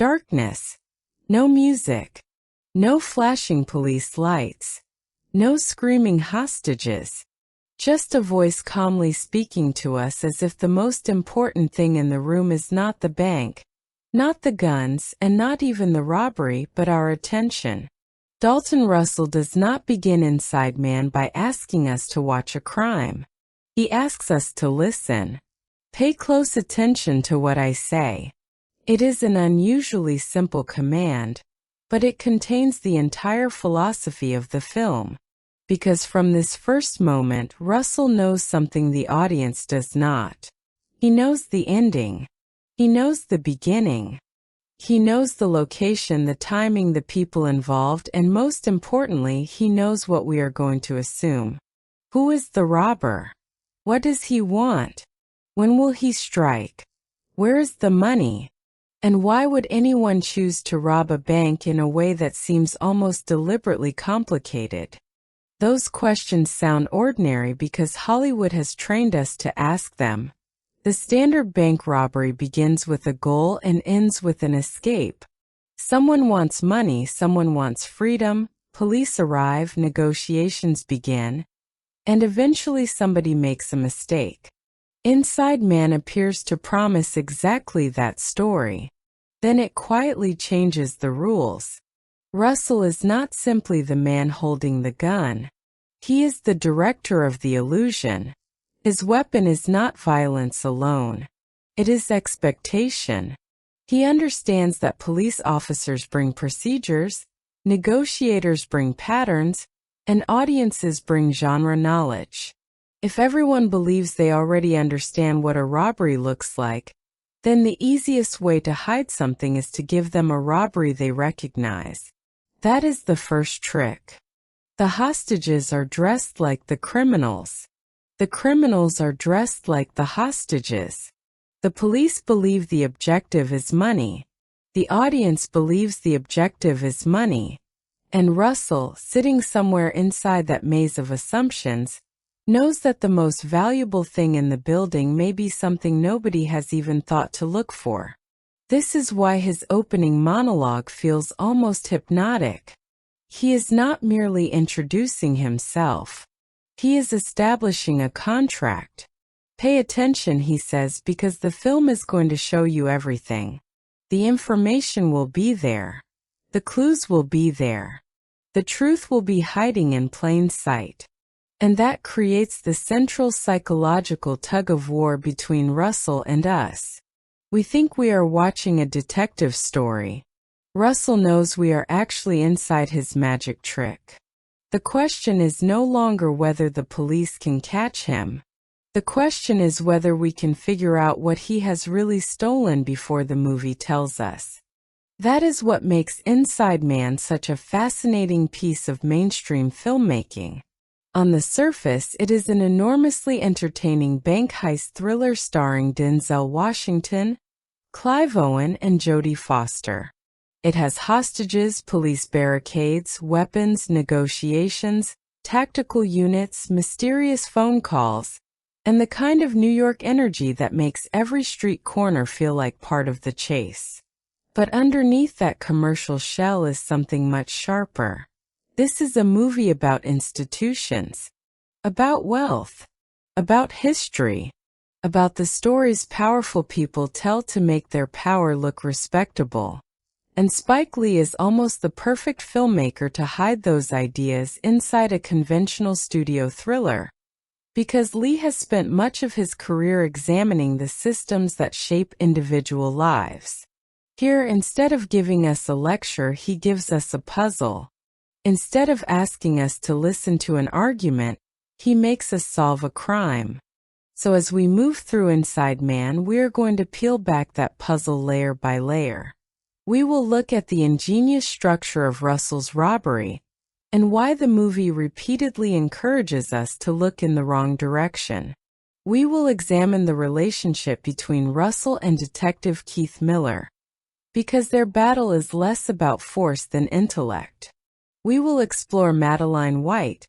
Darkness. No music. No flashing police lights. No screaming hostages. Just a voice calmly speaking to us as if the most important thing in the room is not the bank, not the guns, and not even the robbery, but our attention. Dalton Russell does not begin Inside Man by asking us to watch a crime. He asks us to listen. Pay close attention to what I say. It is an unusually simple command, but it contains the entire philosophy of the film. Because from this first moment, Russell knows something the audience does not. He knows the ending. He knows the beginning. He knows the location, the timing, the people involved, and most importantly, he knows what we are going to assume. Who is the robber? What does he want? When will he strike? Where is the money? And why would anyone choose to rob a bank in a way that seems almost deliberately complicated? Those questions sound ordinary because Hollywood has trained us to ask them. The standard bank robbery begins with a goal and ends with an escape. Someone wants money, someone wants freedom, police arrive, negotiations begin, and eventually somebody makes a mistake. Inside Man appears to promise exactly that story. Then it quietly changes the rules. Russell is not simply the man holding the gun. He is the director of the illusion. His weapon is not violence alone. It is expectation. He understands that police officers bring procedures, negotiators bring patterns, and audiences bring genre knowledge. If everyone believes they already understand what a robbery looks like, then the easiest way to hide something is to give them a robbery they recognize. That is the first trick. The hostages are dressed like the criminals. The criminals are dressed like the hostages. The police believe the objective is money. The audience believes the objective is money. And Russell, sitting somewhere inside that maze of assumptions, knows that the most valuable thing in the building may be something nobody has even thought to look for. This is why his opening monologue feels almost hypnotic. He is not merely introducing himself. He is establishing a contract. Pay attention, he says, because the film is going to show you everything. The information will be there. The clues will be there. The truth will be hiding in plain sight. And that creates the central psychological tug-of-war between Russell and us. We think we are watching a detective story. Russell knows we are actually inside his magic trick. The question is no longer whether the police can catch him. The question is whether we can figure out what he has really stolen before the movie tells us. That is what makes Inside Man such a fascinating piece of mainstream filmmaking. On the surface, it is an enormously entertaining bank heist thriller starring Denzel Washington, Clive Owen, and Jodie Foster. It has hostages, police barricades, weapons, negotiations, tactical units, mysterious phone calls, and the kind of New York energy that makes every street corner feel like part of the chase. But underneath that commercial shell is something much sharper. This is a movie about institutions, about wealth, about history, about the stories powerful people tell to make their power look respectable. And Spike Lee is almost the perfect filmmaker to hide those ideas inside a conventional studio thriller. Because Lee has spent much of his career examining the systems that shape individual lives. Here, instead of giving us a lecture, he gives us a puzzle. Instead of asking us to listen to an argument, he makes us solve a crime. So as we move through Inside Man, we are going to peel back that puzzle layer by layer. We will look at the ingenious structure of Russell's robbery, and why the movie repeatedly encourages us to look in the wrong direction. We will examine the relationship between Russell and Detective Keith Miller, because their battle is less about force than intellect. We will explore Madeline White,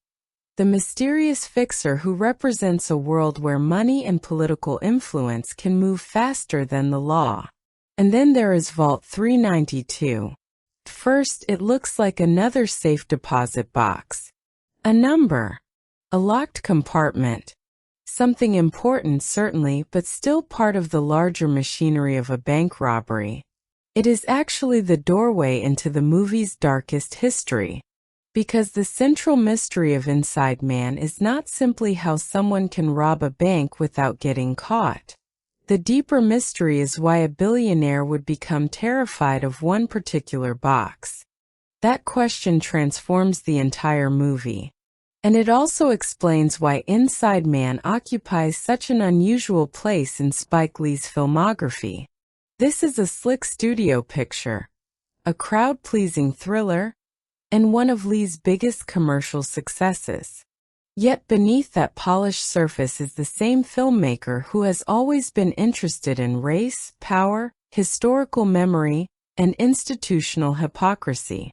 the mysterious fixer who represents a world where money and political influence can move faster than the law. And then there is Vault 392. First, it looks like another safe deposit box. A number. A locked compartment. Something important certainly, but still part of the larger machinery of a bank robbery. It is actually the doorway into the movie's darkest history. Because the central mystery of Inside Man is not simply how someone can rob a bank without getting caught. The deeper mystery is why a billionaire would become terrified of one particular box. That question transforms the entire movie. And it also explains why Inside Man occupies such an unusual place in Spike Lee's filmography. This is a slick studio picture, a crowd-pleasing thriller, and one of Lee's biggest commercial successes. Yet beneath that polished surface is the same filmmaker who has always been interested in race, power, historical memory, and institutional hypocrisy.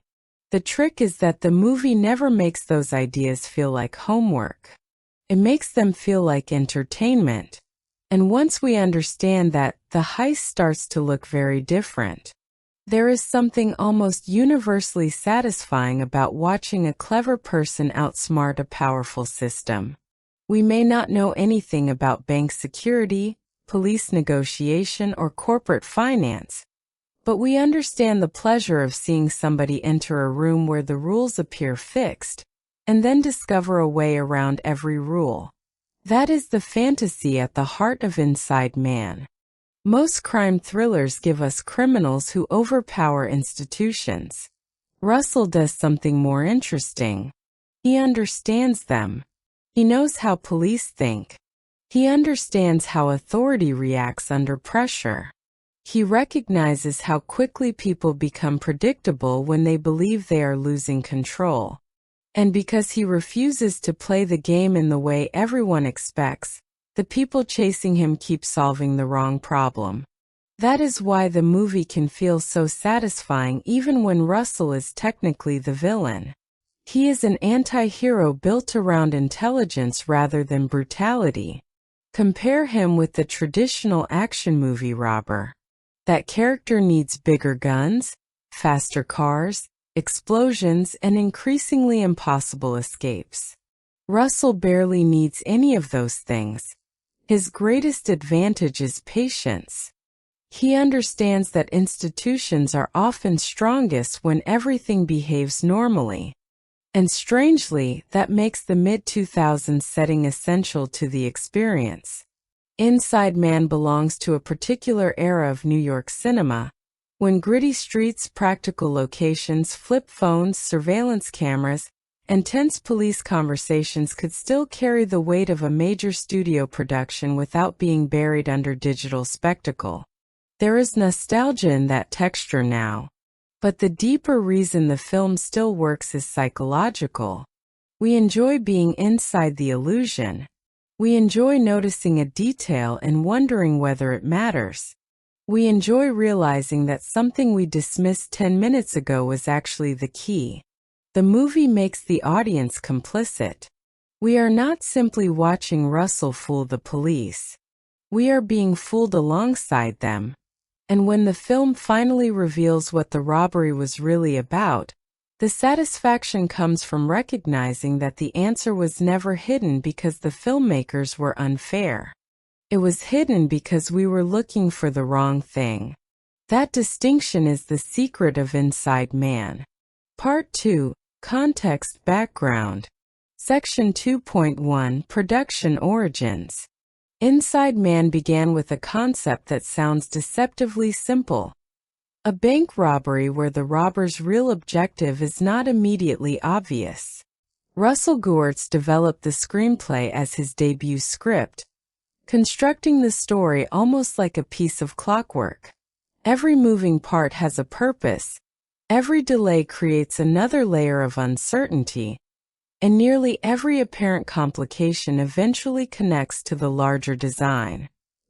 The trick is that the movie never makes those ideas feel like homework. It makes them feel like entertainment. And once we understand that, the heist starts to look very different. There is something almost universally satisfying about watching a clever person outsmart a powerful system. We may not know anything about bank security, police negotiation, or corporate finance, but we understand the pleasure of seeing somebody enter a room where the rules appear fixed, and then discover a way around every rule. That is the fantasy at the heart of Inside Man. Most crime thrillers give us criminals who overpower institutions. Russell does something more interesting. He understands them. He knows how police think. He understands how authority reacts under pressure. He recognizes how quickly people become predictable when they believe they are losing control. And because he refuses to play the game in the way everyone expects, the people chasing him keep solving the wrong problem. That is why the movie can feel so satisfying even when Russell is technically the villain. He is an anti-hero built around intelligence rather than brutality. Compare him with the traditional action movie robber. That character needs bigger guns, faster cars, explosions, and increasingly impossible escapes. Russell barely needs any of those things. His greatest advantage is patience. He understands that institutions are often strongest when everything behaves normally. And strangely, that makes the mid-2000s setting essential to the experience. Inside Man belongs to a particular era of New York cinema, when gritty streets, practical locations, flip phones, surveillance cameras, and tense police conversations could still carry the weight of a major studio production without being buried under digital spectacle. There is nostalgia in that texture now. But the deeper reason the film still works is psychological. We enjoy being inside the illusion. We enjoy noticing a detail and wondering whether it matters. We enjoy realizing that something we dismissed 10 minutes ago was actually the key. The movie makes the audience complicit. We are not simply watching Russell fool the police. We are being fooled alongside them. And when the film finally reveals what the robbery was really about, the satisfaction comes from recognizing that the answer was never hidden because the filmmakers were unfair. It was hidden because we were looking for the wrong thing. That distinction is the secret of Inside Man. Part 2, Context Background. Section 2.1, Production Origins. Inside Man began with a concept that sounds deceptively simple. A bank robbery where the robber's real objective is not immediately obvious. Russell Goertz developed the screenplay as his debut script, constructing the story almost like a piece of clockwork. Every moving part has a purpose, every delay creates another layer of uncertainty, and nearly every apparent complication eventually connects to the larger design.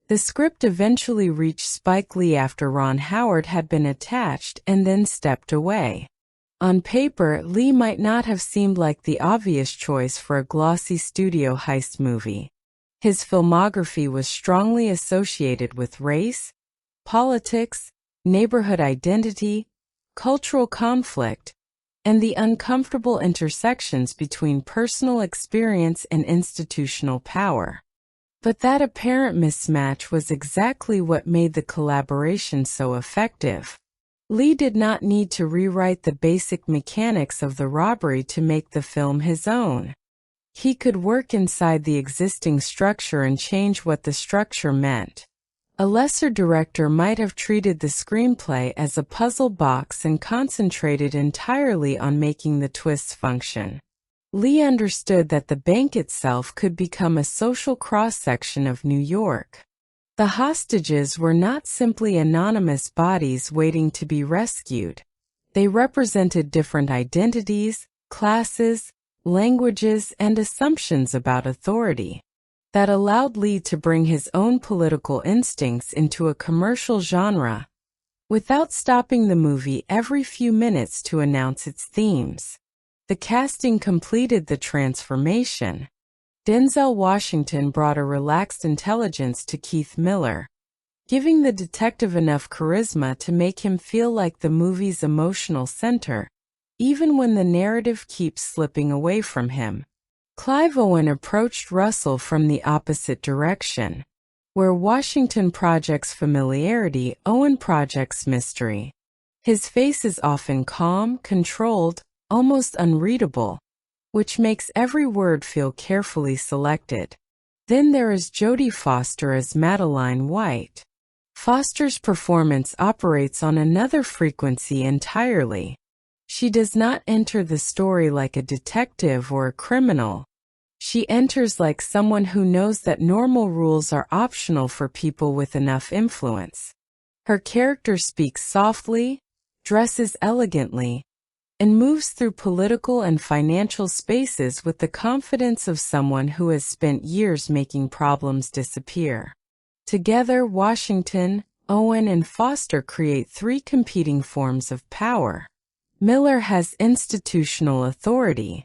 The script eventually reached Spike Lee after Ron Howard had been attached and then stepped away. On paper, Lee might not have seemed like the obvious choice for a glossy studio heist movie. His filmography was strongly associated with race, politics, neighborhood identity, cultural conflict, and the uncomfortable intersections between personal experience and institutional power. But that apparent mismatch was exactly what made the collaboration so effective. Lee did not need to rewrite the basic mechanics of the robbery to make the film his own. He could work inside the existing structure and change what the structure meant. A lesser director might have treated the screenplay as a puzzle box and concentrated entirely on making the twists function. Lee understood that the bank itself could become a social cross-section of New York. The hostages were not simply anonymous bodies waiting to be rescued. They represented different identities, classes, languages, and assumptions about authority. That allowed Lee to bring his own political instincts into a commercial genre, without stopping the movie every few minutes to announce its themes. The casting completed the transformation. Denzel Washington brought a relaxed intelligence to Keith Miller, giving the detective enough charisma to make him feel like the movie's emotional center, even when the narrative keeps slipping away from him. Clive Owen approached Russell from the opposite direction. Where Washington projects familiarity, Owen projects mystery. His face is often calm, controlled, almost unreadable, which makes every word feel carefully selected. Then there is Jodie Foster as Madeline White. Foster's performance operates on another frequency entirely. She does not enter the story like a detective or a criminal. She enters like someone who knows that normal rules are optional for people with enough influence. Her character speaks softly, dresses elegantly, and moves through political and financial spaces with the confidence of someone who has spent years making problems disappear. Together, Washington, Owen, and Foster create three competing forms of power. Miller has institutional authority.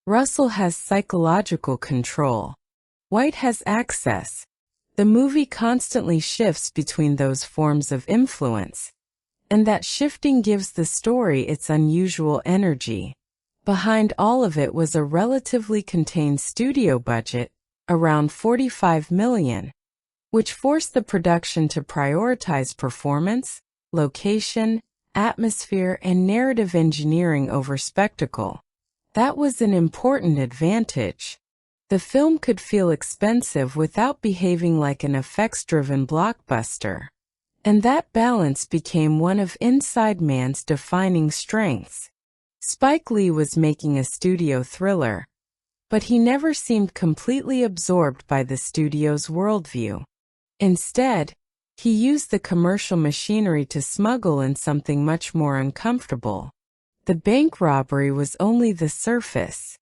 Russell has psychological control. White has access. The movie constantly shifts between those forms of influence, and that shifting gives the story its unusual energy. Behind all of it was a relatively contained studio budget, around $45 million, which forced the production to prioritize performance, location, atmosphere, and narrative engineering over spectacle. That was an important advantage. The film could feel expensive without behaving like an effects-driven blockbuster. And that balance became one of Inside Man's defining strengths. Spike Lee was making a studio thriller, but he never seemed completely absorbed by the studio's worldview. Instead, he used the commercial machinery to smuggle in something much more uncomfortable. The bank robbery was only the surface.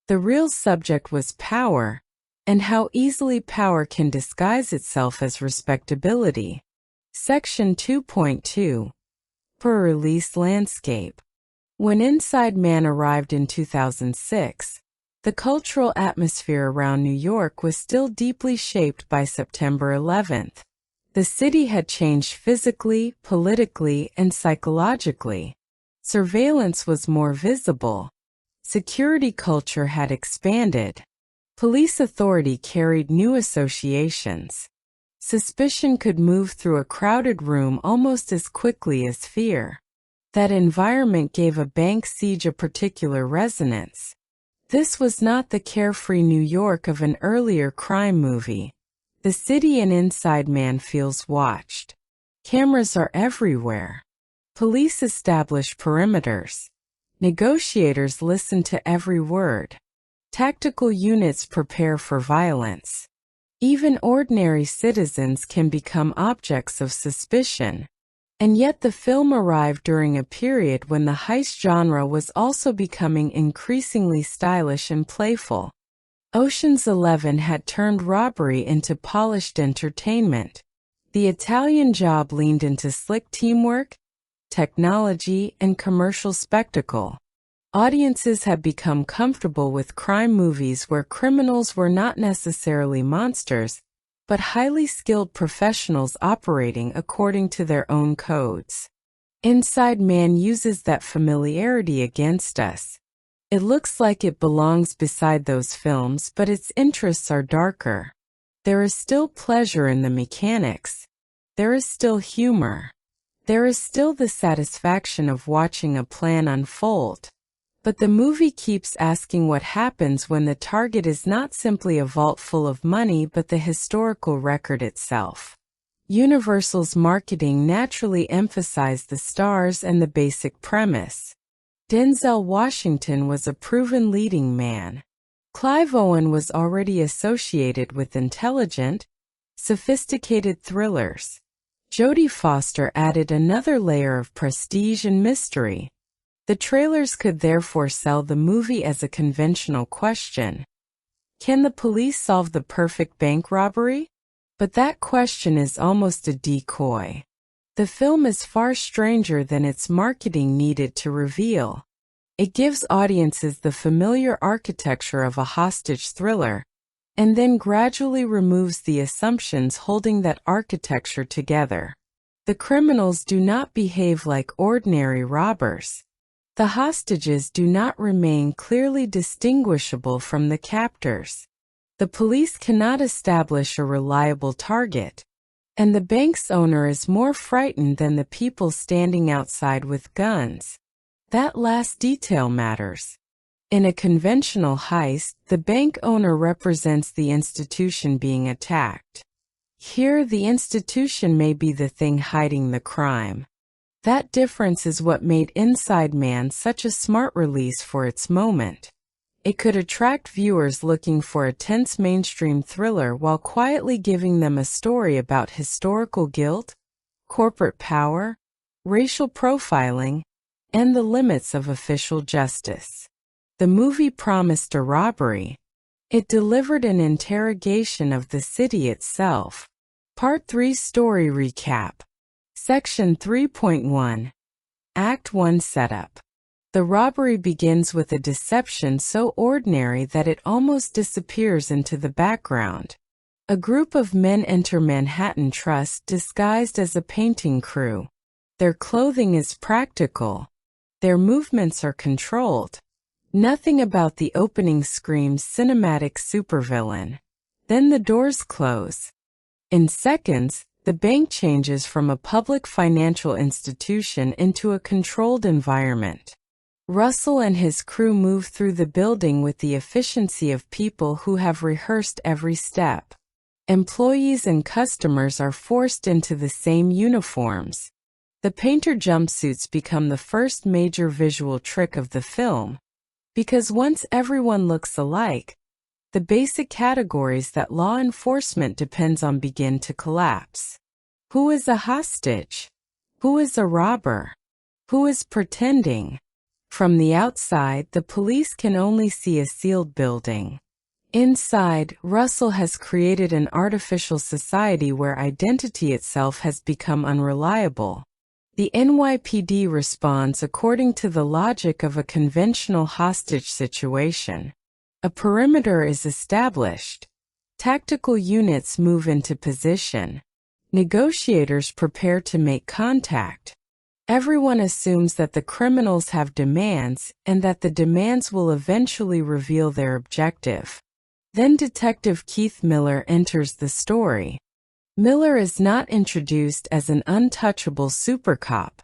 The real subject was power, and how easily power can disguise itself as respectability. Section 2.2. Per-release landscape. When Inside Man arrived in 2006, the cultural atmosphere around New York was still deeply shaped by September 11th. The city had changed physically, politically, and psychologically. Surveillance was more visible. Security culture had expanded. Police authority carried new associations. Suspicion could move through a crowded room almost as quickly as fear. That environment gave a bank siege a particular resonance. This was not the carefree New York of an earlier crime movie. The city in Inside Man feels watched. Cameras are everywhere. Police establish perimeters. Negotiators listen to every word. Tactical units prepare for violence. Even ordinary citizens can become objects of suspicion. And yet the film arrived during a period when the heist genre was also becoming increasingly stylish and playful. Ocean's 11 had turned robbery into polished entertainment. The Italian Job leaned into slick teamwork, technology, and commercial spectacle. Audiences had become comfortable with crime movies where criminals were not necessarily monsters, but highly skilled professionals operating according to their own codes. Inside Man uses that familiarity against us. It looks like it belongs beside those films, but its interests are darker. There is still pleasure in the mechanics. There is still humor. There is still the satisfaction of watching a plan unfold. But the movie keeps asking what happens when the target is not simply a vault full of money but the historical record itself. Universal's marketing naturally emphasized the stars and the basic premise. Denzel Washington was a proven leading man. Clive Owen was already associated with intelligent, sophisticated thrillers. Jodie Foster added another layer of prestige and mystery. The trailers could therefore sell the movie as a conventional question. Can the police solve the perfect bank robbery? But that question is almost a decoy. The film is far stranger than its marketing needed to reveal. It gives audiences the familiar architecture of a hostage thriller, and then gradually removes the assumptions holding that architecture together. The criminals do not behave like ordinary robbers. The hostages do not remain clearly distinguishable from the captors. The police cannot establish a reliable target, and the bank's owner is more frightened than the people standing outside with guns. That last detail matters. In a conventional heist, the bank owner represents the institution being attacked. Here, the institution may be the thing hiding the crime. That difference is what made Inside Man such a smart release for its moment. It could attract viewers looking for a tense mainstream thriller while quietly giving them a story about historical guilt, corporate power, racial profiling, and the limits of official justice. The movie promised a robbery. It delivered an interrogation of the city itself. Part 3 Story Recap. Section 3.1. Act 1 Setup. The robbery begins with a deception so ordinary that it almost disappears into the background. A group of men enter Manhattan Trust disguised as a painting crew. Their clothing is practical. Their movements are controlled. Nothing about the opening screams cinematic supervillain. Then the doors close. In seconds, the bank changes from a public financial institution into a controlled environment. Russell and his crew move through the building with the efficiency of people who have rehearsed every step. Employees and customers are forced into the same uniforms. The painter jumpsuits become the first major visual trick of the film, because once everyone looks alike, the basic categories that law enforcement depends on begin to collapse. Who is a hostage? Who is a robber? Who is pretending? From the outside, the police can only see a sealed building. Inside, Russell has created an artificial society where identity itself has become unreliable. The NYPD responds according to the logic of a conventional hostage situation. A perimeter is established. Tactical units move into position. Negotiators prepare to make contact. Everyone assumes that the criminals have demands and that the demands will eventually reveal their objective. Then Detective Keith Miller enters the story. Miller is not introduced as an untouchable super cop.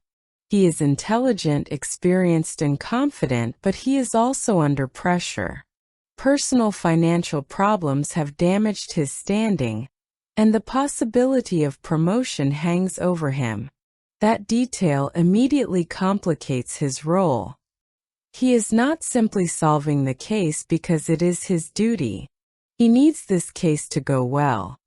He is intelligent, experienced, and confident, but he is also under pressure. Personal financial problems have damaged his standing, and the possibility of promotion hangs over him. That detail immediately complicates his role. He is not simply solving the case because it is his duty. He needs this case to go well.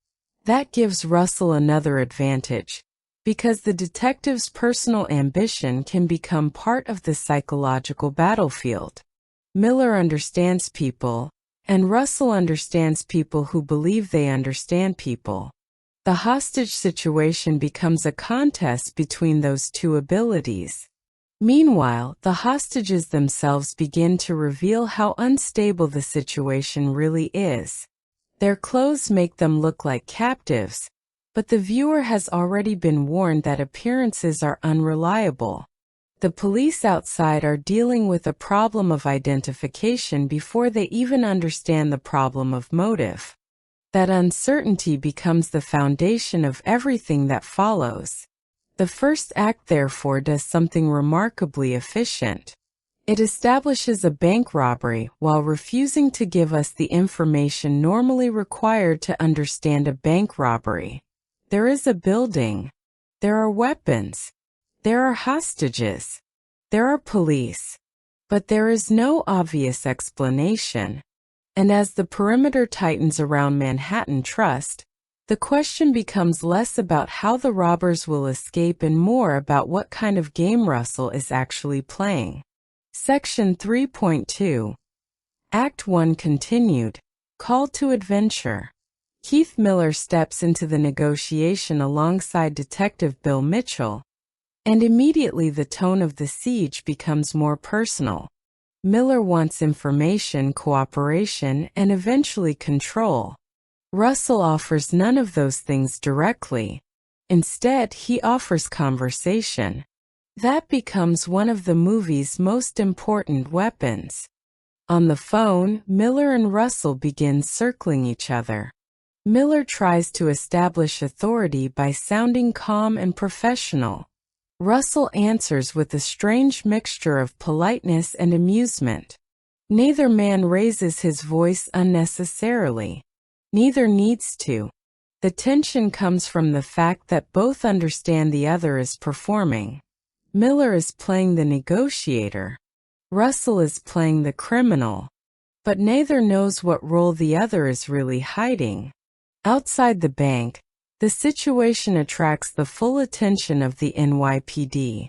That gives Russell another advantage, because the detective's personal ambition can become part of the psychological battlefield. Miller understands people, and Russell understands people who believe they understand people. The hostage situation becomes a contest between those two abilities. Meanwhile, the hostages themselves begin to reveal how unstable the situation really is. Their clothes make them look like captives, but the viewer has already been warned that appearances are unreliable. The police outside are dealing with a problem of identification before they even understand the problem of motive. That uncertainty becomes the foundation of everything that follows. The first act, therefore, does something remarkably efficient. It establishes a bank robbery while refusing to give us the information normally required to understand a bank robbery. There is a building. There are weapons. There are hostages. There are police. But there is no obvious explanation. And as the perimeter tightens around Manhattan Trust, the question becomes less about how the robbers will escape and more about what kind of game Russell is actually playing. Section 3.2. Act 1 continued. Call to Adventure. Keith Miller steps into the negotiation alongside Detective Bill Mitchell, and immediately the tone of the siege becomes more personal. Miller wants information, cooperation, and eventually control. Russell offers none of those things directly. Instead, he offers conversation. That becomes one of the movie's most important weapons. On the phone, Miller and Russell begin circling each other. Miller tries to establish authority by sounding calm and professional. Russell answers with a strange mixture of politeness and amusement. Neither man raises his voice unnecessarily. Neither needs to. The tension comes from the fact that both understand the other is performing. Miller is playing the negotiator. Russell is playing the criminal. But neither knows what role the other is really hiding. Outside the bank, the situation attracts the full attention of the NYPD.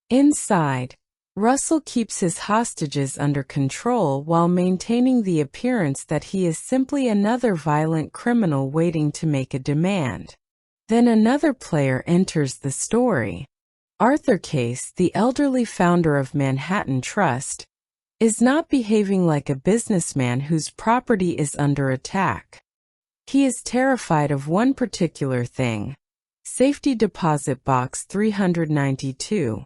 Inside, Russell keeps his hostages under control while maintaining the appearance that he is simply another violent criminal waiting to make a demand. Then another player enters the story. Arthur Case, the elderly founder of Manhattan Trust, is not behaving like a businessman whose property is under attack. He is terrified of one particular thing: Safety Deposit Box 392.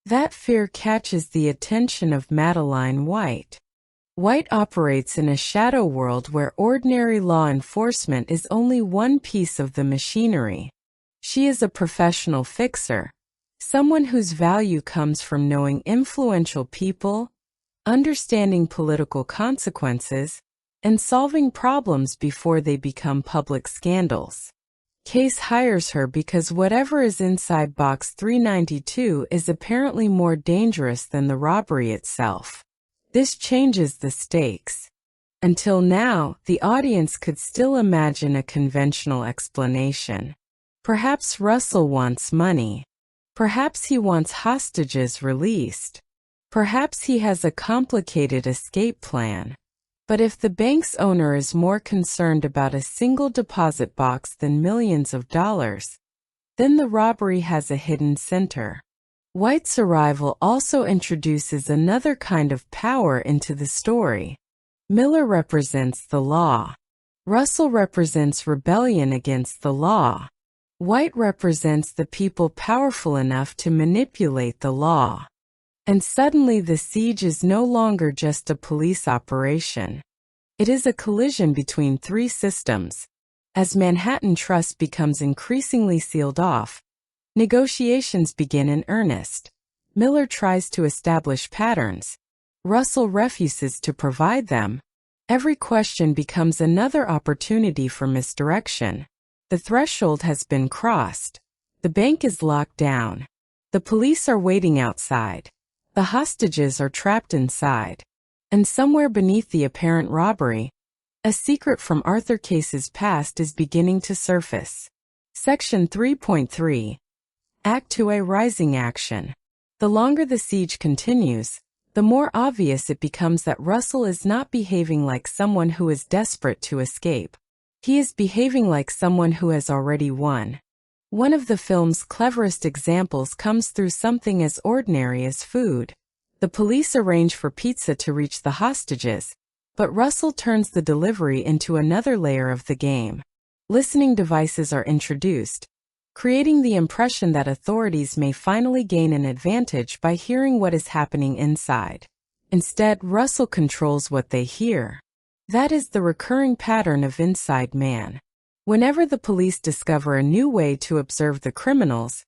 That fear catches the attention of Madeline White. White operates in a shadow world where ordinary law enforcement is only one piece of the machinery. She is a professional fixer, someone whose value comes from knowing influential people, understanding political consequences, and solving problems before they become public scandals. Case hires her because whatever is inside Box 392 is apparently more dangerous than the robbery itself. This changes the stakes. Until now, the audience could still imagine a conventional explanation. Perhaps Russell wants money. Perhaps he wants hostages released. Perhaps he has a complicated escape plan. But if the bank's owner is more concerned about a single deposit box than millions of dollars, then the robbery has a hidden center. White's arrival also introduces another kind of power into the story. Miller represents the law. Russell represents rebellion against the law. White represents the people powerful enough to manipulate the law. And suddenly the siege is no longer just a police operation. It is a collision between three systems. As Manhattan Trust becomes increasingly sealed off, negotiations begin in earnest. Miller tries to establish patterns. Russell refuses to provide them. Every question becomes another opportunity for misdirection. The threshold has been crossed. The bank is locked down. The police are waiting outside. The hostages are trapped inside. And somewhere beneath the apparent robbery, a secret from Arthur Case's past is beginning to surface. Section 3.3. Act 2: A Rising Action. The longer the siege continues, the more obvious it becomes that Russell is not behaving like someone who is desperate to escape. He is behaving like someone who has already won. One of the film's cleverest examples comes through something as ordinary as food. The police arrange for pizza to reach the hostages, But Russell turns the delivery into another layer of the game. Listening devices are introduced, creating the impression that authorities may finally gain an advantage by hearing what is happening inside. Instead, Russell controls what they hear. That is the recurring pattern of Inside Man. Whenever the police discover a new way to observe the criminals,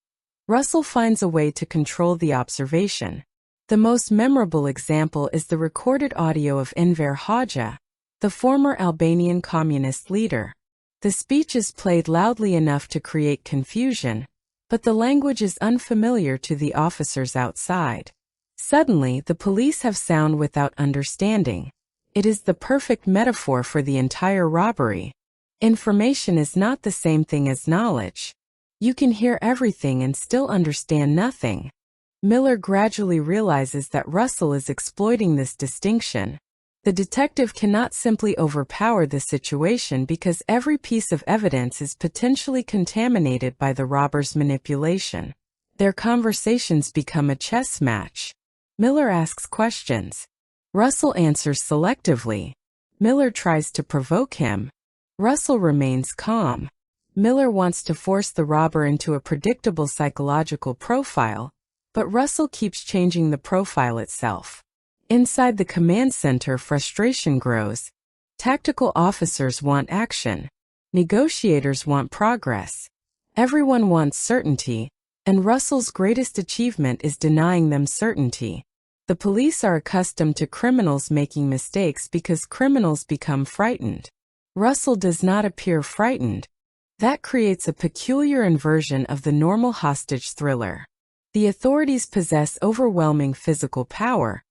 Russell finds a way to control the observation. The most memorable example is the recorded audio of Enver Hoxha, the former Albanian communist leader. The speech is played loudly enough to create confusion, but the language is unfamiliar to the officers outside. Suddenly, the police have sound without understanding. It is the perfect metaphor for the entire robbery. Information is not the same thing as knowledge. You can hear everything and still understand nothing. Miller gradually realizes that Russell is exploiting this distinction. The detective cannot simply overpower the situation because every piece of evidence is potentially contaminated by the robber's manipulation. Their conversations become a chess match. Miller asks questions. Russell answers selectively. Miller tries to provoke him. Russell remains calm. Miller wants to force the robber into a predictable psychological profile, but Russell keeps changing the profile itself. Inside the command center, frustration grows. Tactical officers want action. Negotiators want progress. Everyone wants certainty, and Russell's greatest achievement is denying them certainty. The police are accustomed to criminals making mistakes because criminals become frightened. Russell does not appear frightened. That creates a peculiar inversion of the normal hostage thriller. The authorities possess overwhelming physical power,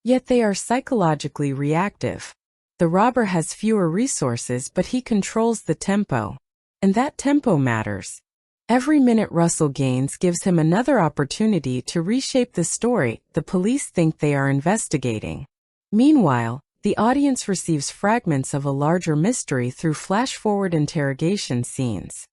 yet they are psychologically reactive. The robber has fewer resources, but he controls the tempo. And that tempo matters. Every minute Russell gains gives him another opportunity to reshape the story the police think they are investigating. Meanwhile, the audience receives fragments of a larger mystery through flash-forward interrogation scenes.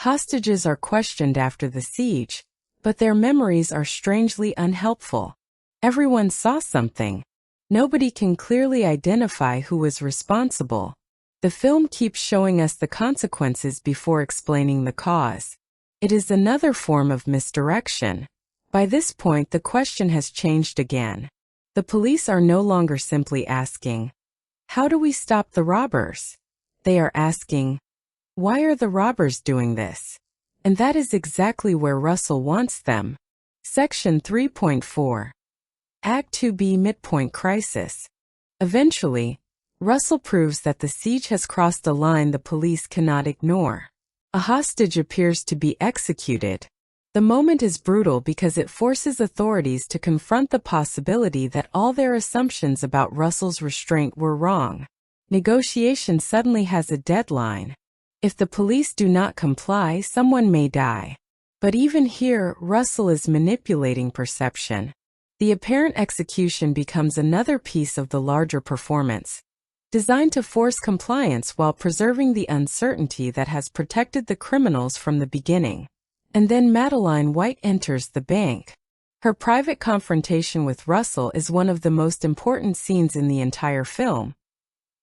Hostages are questioned after the siege, but their memories are strangely unhelpful. Everyone saw something. Nobody can clearly identify who was responsible. The film keeps showing us the consequences before explaining the cause. It is another form of misdirection. By this point, the question has changed again. The police are no longer simply asking, "How do we stop the robbers?" They are asking, "Why are the robbers doing this?" And that is exactly where Russell wants them. Section 3.4. Act 2B Midpoint Crisis. Eventually, Russell proves that the siege has crossed a line the police cannot ignore. A hostage appears to be executed. The moment is brutal because it forces authorities to confront the possibility that all their assumptions about Russell's restraint were wrong. Negotiation suddenly has a deadline. If the police do not comply, someone may die. But even here, Russell is manipulating perception. The apparent execution becomes another piece of the larger performance, designed to force compliance while preserving the uncertainty that has protected the criminals from the beginning. And then Madeline White enters the bank. Her private confrontation with Russell is one of the most important scenes in the entire film,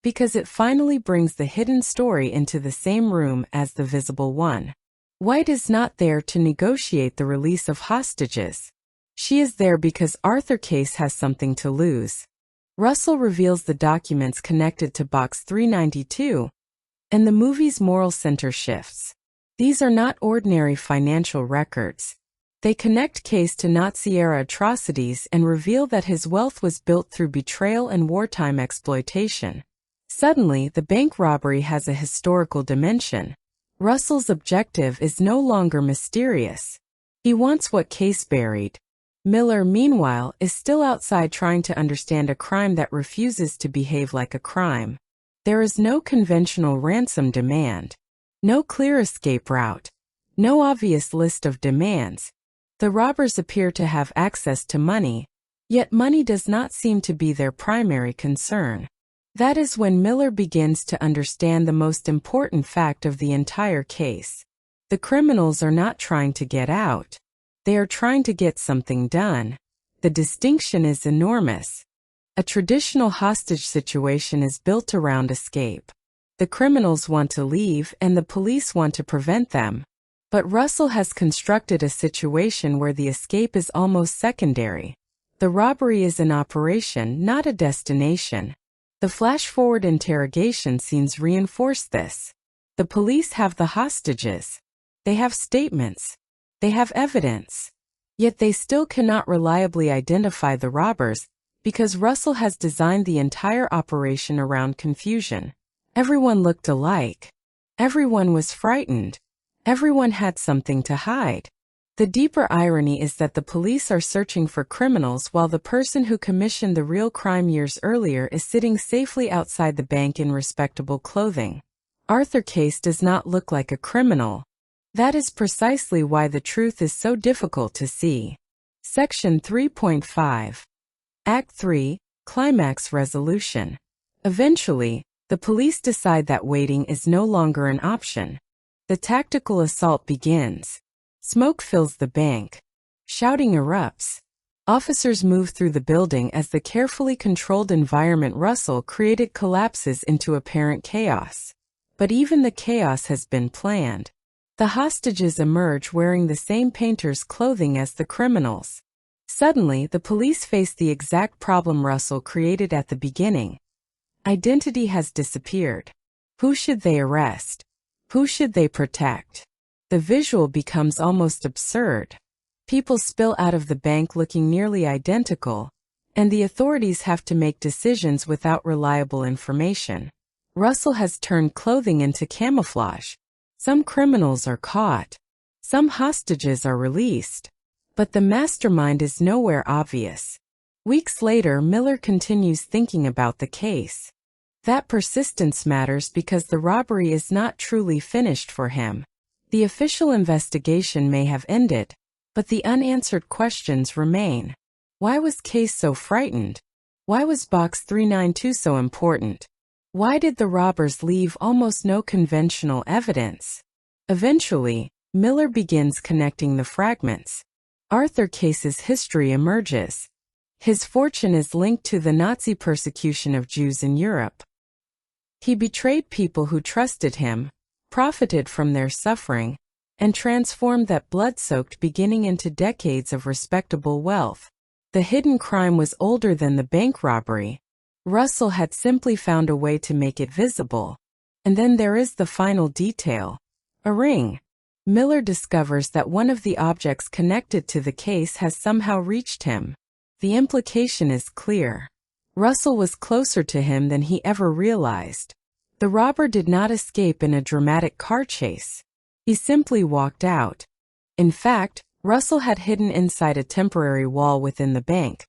because it finally brings the hidden story into the same room as the visible one. White is not there to negotiate the release of hostages. She is there because Arthur Case has something to lose. Russell reveals the documents connected to Box 392, and the movie's moral center shifts. These are not ordinary financial records. They connect Case to Nazi-era atrocities and reveal that his wealth was built through betrayal and wartime exploitation. Suddenly, the bank robbery has a historical dimension. Russell's objective is no longer mysterious. He wants what Case buried. Miller, meanwhile, is still outside trying to understand a crime that refuses to behave like a crime. There is no conventional ransom demand. No clear escape route. No obvious list of demands. The robbers appear to have access to money, yet money does not seem to be their primary concern. That is when Miller begins to understand the most important fact of the entire case. The criminals are not trying to get out. They are trying to get something done. The distinction is enormous. A traditional hostage situation is built around escape. The criminals want to leave and the police want to prevent them. But Russell has constructed a situation where the escape is almost secondary. The robbery is an operation, not a destination. The flash-forward interrogation scenes reinforce this. The police have the hostages. They have statements. They have evidence. Yet they still cannot reliably identify the robbers because Russell has designed the entire operation around confusion. Everyone looked alike. Everyone was frightened. Everyone had something to hide. The deeper irony is that the police are searching for criminals while the person who commissioned the real crime years earlier is sitting safely outside the bank in respectable clothing. Arthur Case does not look like a criminal. That is precisely why the truth is so difficult to see. Section 3.5. Act 3, Climax Resolution. Eventually, the police decide that waiting is no longer an option. The tactical assault begins. Smoke fills the bank. Shouting erupts. Officers move through the building as the carefully controlled environment Russell created collapses into apparent chaos. But even the chaos has been planned. The hostages emerge wearing the same painter's clothing as the criminals. Suddenly, the police face the exact problem Russell created at the beginning. Identity has disappeared. Who should they arrest? Who should they protect? The visual becomes almost absurd. People spill out of the bank looking nearly identical, and the authorities have to make decisions without reliable information. Russell has turned clothing into camouflage. Some criminals are caught. Some hostages are released. But the mastermind is nowhere obvious. Weeks later, Miller continues thinking about the case. That persistence matters because the robbery is not truly finished for him. The official investigation may have ended, but the unanswered questions remain. Why was Case so frightened? Why was Box 392 so important? Why did the robbers leave almost no conventional evidence? Eventually, Miller begins connecting the fragments. Arthur Case's history emerges. His fortune is linked to the Nazi persecution of Jews in Europe. He betrayed people who trusted him, profited from their suffering, and transformed that blood-soaked beginning into decades of respectable wealth. The hidden crime was older than the bank robbery. Russell had simply found a way to make it visible. And then there is the final detail. A ring. Miller discovers that one of the objects connected to the case has somehow reached him. The implication is clear. Russell was closer to him than he ever realized. The robber did not escape in a dramatic car chase. He simply walked out. In fact, Russell had hidden inside a temporary wall within the bank,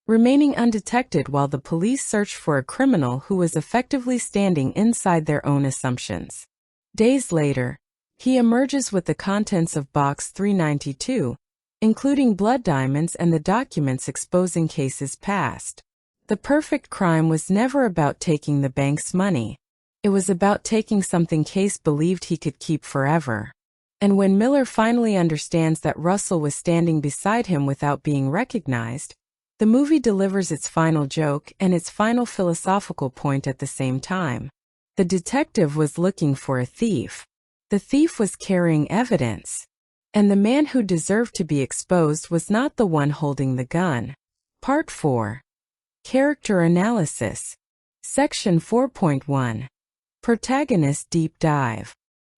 remaining undetected while the police searched for a criminal who was effectively standing inside their own assumptions. Days later, he emerges with the contents of Box 392, including blood diamonds and the documents exposing Case's past. The perfect crime was never about taking the bank's money. It was about taking something Case believed he could keep forever. And when Miller finally understands that Russell was standing beside him without being recognized, the movie delivers its final joke and its final philosophical point at the same time. The detective was looking for a thief. The thief was carrying evidence. And the man who deserved to be exposed was not the one holding the gun. Part 4. Character Analysis. Section 4.1. Protagonist Deep Dive.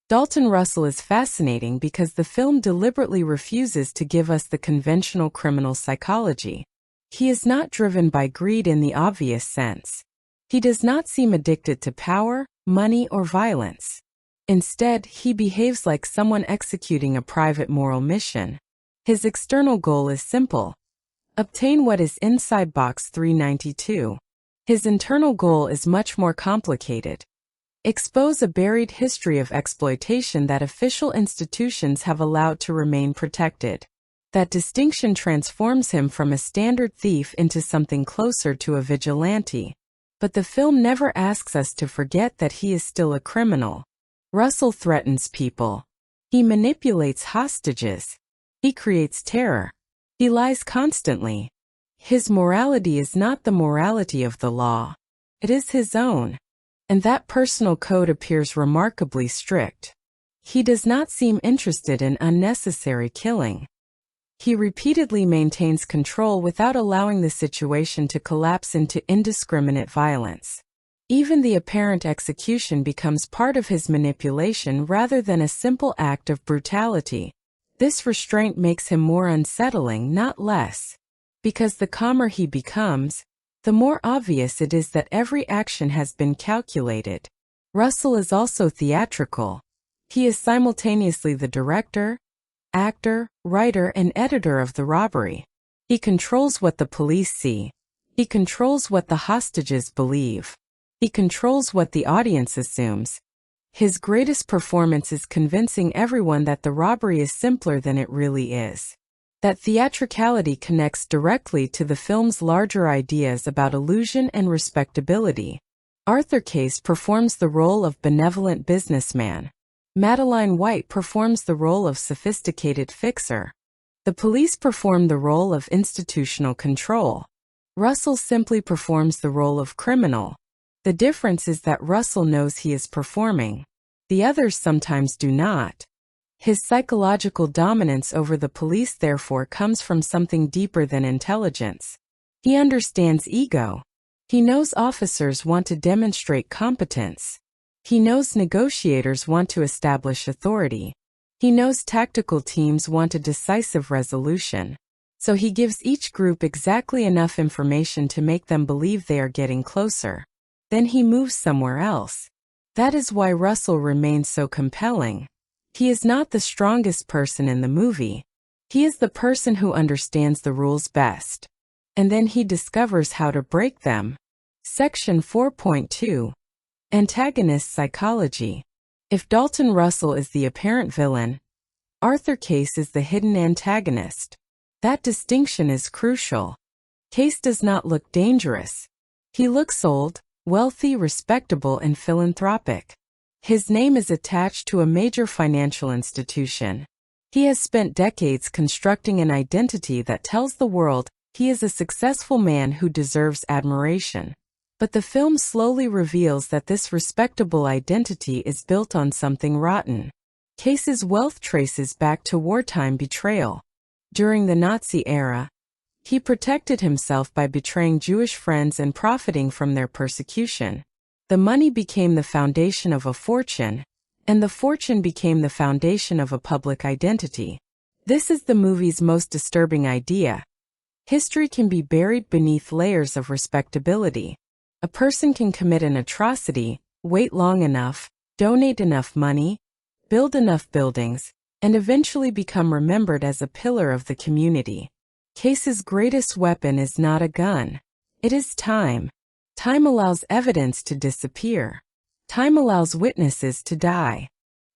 Dalton Russell is fascinating because the film deliberately refuses to give us the conventional criminal psychology. He is not driven by greed in the obvious sense. He does not seem addicted to power, money, or violence. Instead, he behaves like someone executing a private moral mission. His external goal is simple: obtain what is inside Box 392. His internal goal is much more complicated: expose a buried history of exploitation that official institutions have allowed to remain protected. That distinction transforms him from a standard thief into something closer to a vigilante. But the film never asks us to forget that he is still a criminal. Russell threatens people. He manipulates hostages. He creates terror. He lies constantly. His morality is not the morality of the law. It is his own. And that personal code appears remarkably strict. He does not seem interested in unnecessary killing. He repeatedly maintains control without allowing the situation to collapse into indiscriminate violence. Even the apparent execution becomes part of his manipulation rather than a simple act of brutality. This restraint makes him more unsettling, not less. Because the calmer he becomes, the more obvious it is that every action has been calculated. Russell is also theatrical. He is simultaneously the director, actor, writer, and editor of the robbery. He controls what the police see. He controls what the hostages believe. He controls what the audience assumes. His greatest performance is convincing everyone that the robbery is simpler than it really is. That theatricality connects directly to the film's larger ideas about illusion and respectability. Arthur Case performs the role of benevolent businessman. Madeline White performs the role of sophisticated fixer. The police perform the role of institutional control. Russell simply performs the role of criminal. The difference is that Russell knows he is performing. The others sometimes do not. His psychological dominance over the police therefore comes from something deeper than intelligence. He understands ego. He knows officers want to demonstrate competence. He knows negotiators want to establish authority. He knows tactical teams want a decisive resolution. So he gives each group exactly enough information to make them believe they are getting closer. Then he moves somewhere else. That is why Russell remains so compelling. He is not the strongest person in the movie. He is the person who understands the rules best. And then he discovers how to break them. Section 4.2. Antagonist psychology. If Dalton Russell is the apparent villain, Arthur Case is the hidden antagonist. That distinction is crucial. Case does not look dangerous. He looks old, wealthy, respectable, and philanthropic. His name is attached to a major financial institution. He has spent decades constructing an identity that tells the world he is a successful man who deserves admiration. But the film slowly reveals that this respectable identity is built on something rotten. Case's wealth traces back to wartime betrayal. During the Nazi era, he protected himself by betraying Jewish friends and profiting from their persecution. The money became the foundation of a fortune, and the fortune became the foundation of a public identity. This is the movie's most disturbing idea. History can be buried beneath layers of respectability. A person can commit an atrocity, wait long enough, donate enough money, build enough buildings, and eventually become remembered as a pillar of the community. Case's greatest weapon is not a gun. It is time. Time allows evidence to disappear. Time allows witnesses to die.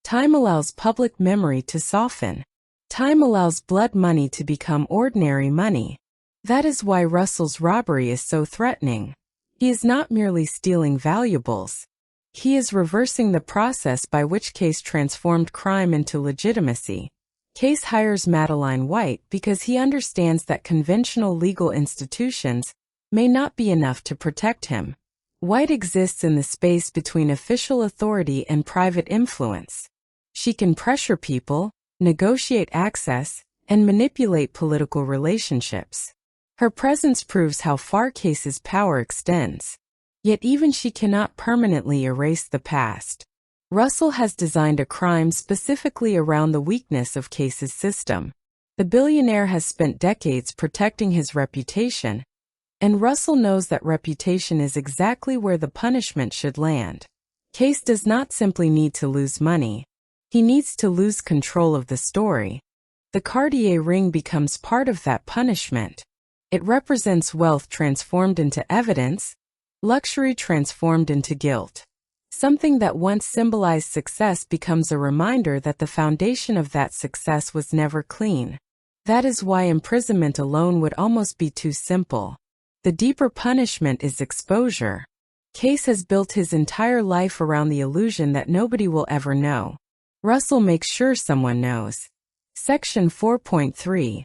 Time allows public memory to soften. Time allows blood money to become ordinary money. That is why Russell's robbery is so threatening. He is not merely stealing valuables. He is reversing the process by which Case transformed crime into legitimacy. Case hires Madeline White because he understands that conventional legal institutions may not be enough to protect him. White exists in the space between official authority and private influence. She can pressure people, negotiate access, and manipulate political relationships. Her presence proves how far Case's power extends. Yet even she cannot permanently erase the past. Russell has designed a crime specifically around the weakness of Case's system. The billionaire has spent decades protecting his reputation, and Russell knows that reputation is exactly where the punishment should land. Case does not simply need to lose money. He needs to lose control of the story. The Cartier ring becomes part of that punishment. It represents wealth transformed into evidence, luxury transformed into guilt. Something that once symbolized success becomes a reminder that the foundation of that success was never clean. That is why imprisonment alone would almost be too simple. The deeper punishment is exposure. Case has built his entire life around the illusion that nobody will ever know. Russell makes sure someone knows. Section 4.3.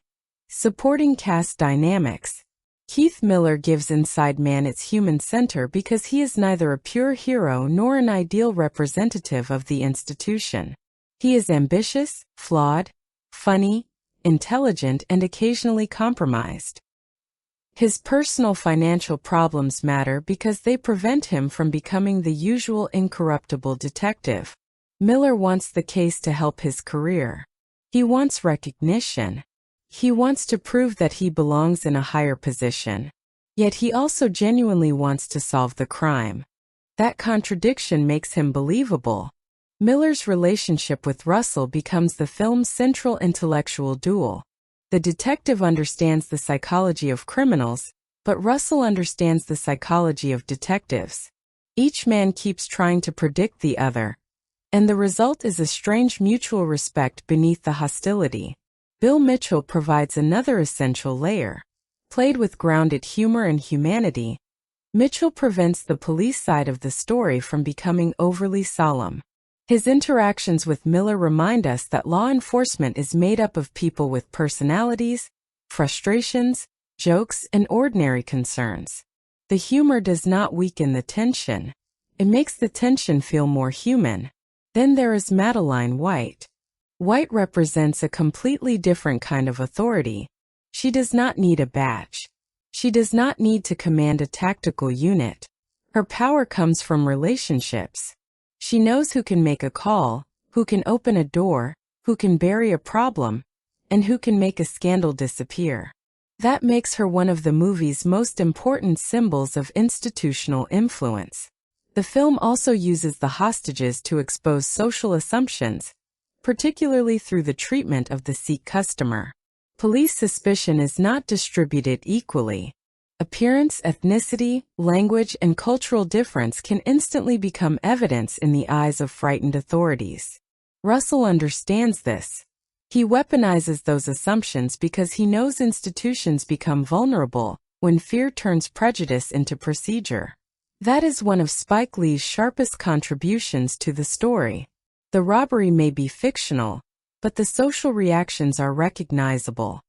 Supporting cast dynamics. Keith Miller gives Inside Man its human center because he is neither a pure hero nor an ideal representative of the institution. He is ambitious, flawed, funny, intelligent, and occasionally compromised. His personal financial problems matter because they prevent him from becoming the usual incorruptible detective. Miller wants the case to help his career. He wants recognition. He wants to prove that he belongs in a higher position. Yet he also genuinely wants to solve the crime. That contradiction makes him believable. Miller's relationship with Russell becomes the film's central intellectual duel. The detective understands the psychology of criminals, but Russell understands the psychology of detectives. Each man keeps trying to predict the other, and the result is a strange mutual respect beneath the hostility. Bill Mitchell provides another essential layer. Played with grounded humor and humanity, Mitchell prevents the police side of the story from becoming overly solemn. His interactions with Miller remind us that law enforcement is made up of people with personalities, frustrations, jokes, and ordinary concerns. The humor does not weaken the tension. It makes the tension feel more human. Then there is Madeline White. White represents a completely different kind of authority. She does not need a badge. She does not need to command a tactical unit. Her power comes from relationships. She knows who can make a call, who can open a door, who can bury a problem, and who can make a scandal disappear. That makes her one of the movie's most important symbols of institutional influence. The film also uses the hostages to expose social assumptions, particularly through the treatment of the Sikh customer. Police suspicion is not distributed equally. Appearance, ethnicity, language, and cultural difference can instantly become evidence in the eyes of frightened authorities. Russell understands this. He weaponizes those assumptions because he knows institutions become vulnerable when fear turns prejudice into procedure. That is one of Spike Lee's sharpest contributions to the story. The robbery may be fictional, but the social reactions are recognizable.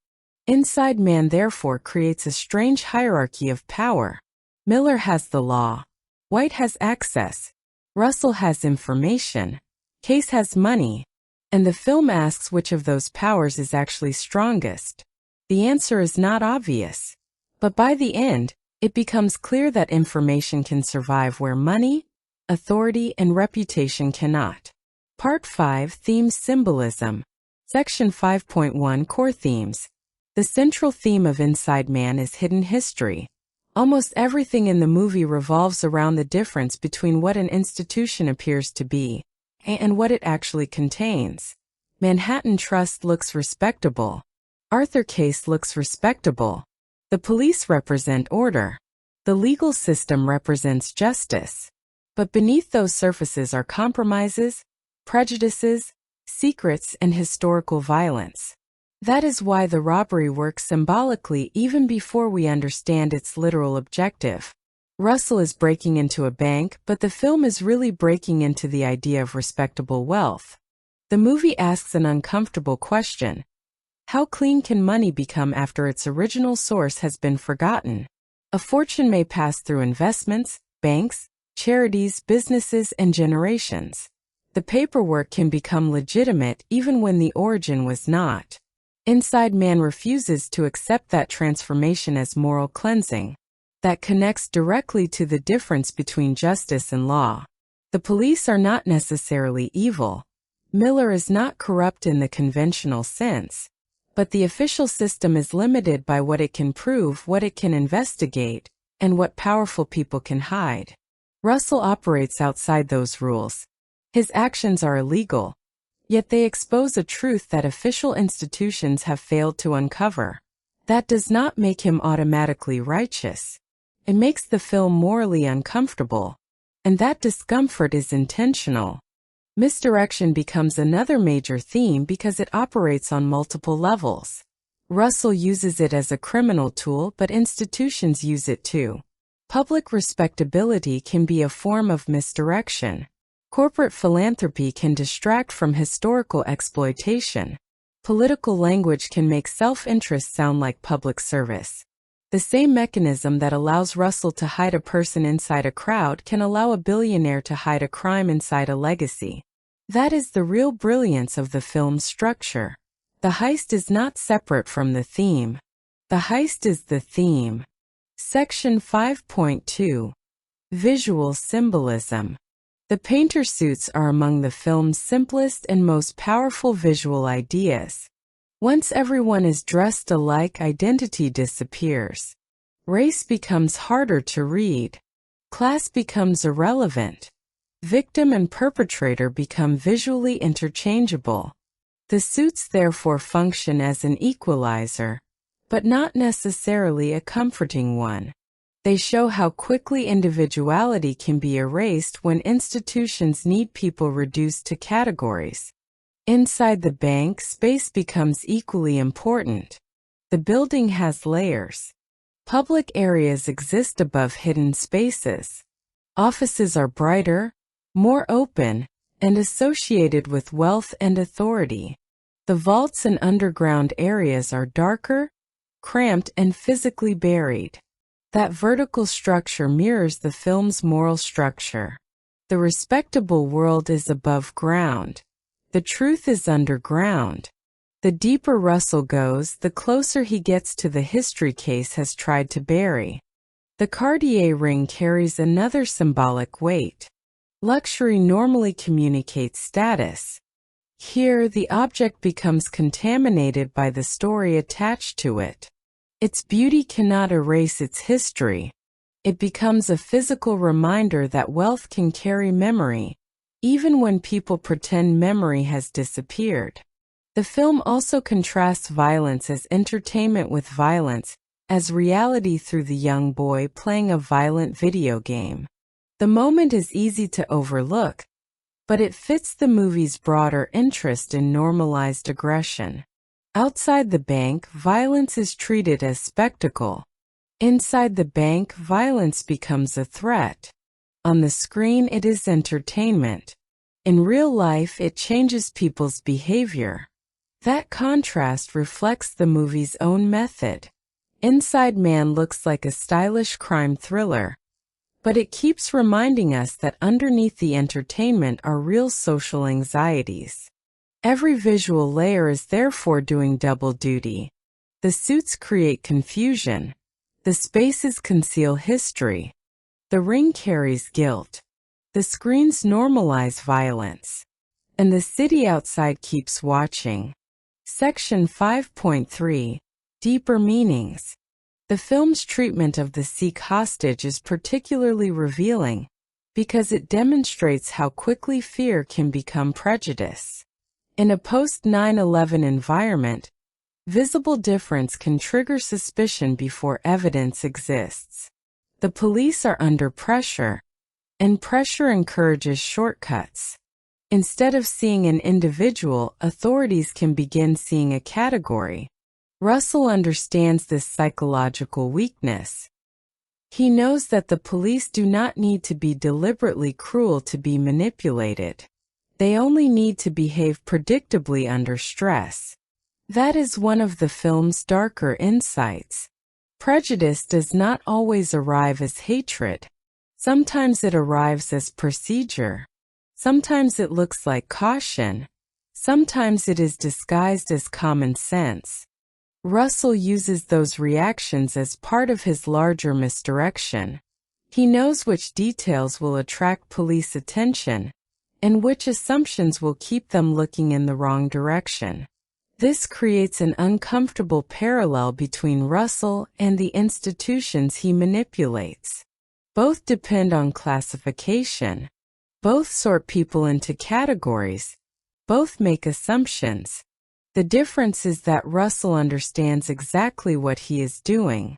Inside Man therefore creates a strange hierarchy of power. Miller has the law. White has access. Russell has information. Case has money. And the film asks which of those powers is actually strongest. The answer is not obvious. But by the end, it becomes clear that information can survive where money, authority, and reputation cannot. Part 5 Themes Symbolism. Section 5.1 Core Themes. The central theme of Inside Man is hidden history. Almost everything in the movie revolves around the difference between what an institution appears to be and what it actually contains. Manhattan Trust looks respectable. Arthur Case looks respectable. The police represent order. The legal system represents justice. But beneath those surfaces are compromises, prejudices, secrets, and historical violence. That is why the robbery works symbolically even before we understand its literal objective. Russell is breaking into a bank, but the film is really breaking into the idea of respectable wealth. The movie asks an uncomfortable question. How clean can money become after its original source has been forgotten? A fortune may pass through investments, banks, charities, businesses, and generations. The paperwork can become legitimate even when the origin was not. Inside Man refuses to accept that transformation as moral cleansing. That connects directly to the difference between justice and law. The police are not necessarily evil. Miller is not corrupt in the conventional sense. But the official system is limited by what it can prove, what it can investigate, and what powerful people can hide. Russell operates outside those rules. His actions are illegal, yet they expose a truth that official institutions have failed to uncover. That does not make him automatically righteous. It makes the film morally uncomfortable, and that discomfort is intentional. Misdirection becomes another major theme because it operates on multiple levels. Russell uses it as a criminal tool, but institutions use it too. Public respectability can be a form of misdirection. Corporate philanthropy can distract from historical exploitation. Political language can make self-interest sound like public service. The same mechanism that allows Russell to hide a person inside a crowd can allow a billionaire to hide a crime inside a legacy. That is the real brilliance of the film's structure. The heist is not separate from the theme. The heist is the theme. Section 5.2. Visual symbolism. The painter suits are among the film's simplest and most powerful visual ideas. Once everyone is dressed alike, identity disappears. Race becomes harder to read. Class becomes irrelevant. Victim and perpetrator become visually interchangeable. The suits therefore function as an equalizer, but not necessarily a comforting one. They show how quickly individuality can be erased when institutions need people reduced to categories. Inside the bank, space becomes equally important. The building has layers. Public areas exist above hidden spaces. Offices are brighter, more open, and associated with wealth and authority. The vaults and underground areas are darker, cramped, and physically buried. That vertical structure mirrors the film's moral structure. The respectable world is above ground. The truth is underground. The deeper Russell goes, the closer he gets to the history case has tried to bury. The Cartier ring carries another symbolic weight. Luxury normally communicates status. Here, the object becomes contaminated by the story attached to it. Its beauty cannot erase its history. It becomes a physical reminder that wealth can carry memory, even when people pretend memory has disappeared. The film also contrasts violence as entertainment with violence, as reality through the young boy playing a violent video game. The moment is easy to overlook, but it fits the movie's broader interest in normalized aggression. Outside the bank, violence is treated as spectacle. Inside the bank, violence becomes a threat. On the screen, it is entertainment. In real life, it changes people's behavior. That contrast reflects the movie's own method. Inside Man looks like a stylish crime thriller, but it keeps reminding us that underneath the entertainment are real social anxieties. Every visual layer is therefore doing double duty. The suits create confusion. The spaces conceal history. The ring carries guilt. The screens normalize violence. And the city outside keeps watching. Section 5.3. Deeper meanings. The film's treatment of the Sikh hostage is particularly revealing because it demonstrates how quickly fear can become prejudice. In a post-9/11 environment, visible difference can trigger suspicion before evidence exists. The police are under pressure, and pressure encourages shortcuts. Instead of seeing an individual, authorities can begin seeing a category. Russell understands this psychological weakness. He knows that the police do not need to be deliberately cruel to be manipulated. They only need to behave predictably under stress. That is one of the film's darker insights. Prejudice does not always arrive as hatred. Sometimes it arrives as procedure. Sometimes it looks like caution. Sometimes it is disguised as common sense. Russell uses those reactions as part of his larger misdirection. He knows which details will attract police attention, and which assumptions will keep them looking in the wrong direction. This creates an uncomfortable parallel between Russell and the institutions he manipulates. Both depend on classification. Both sort people into categories. Both make assumptions. The difference is that Russell understands exactly what he is doing.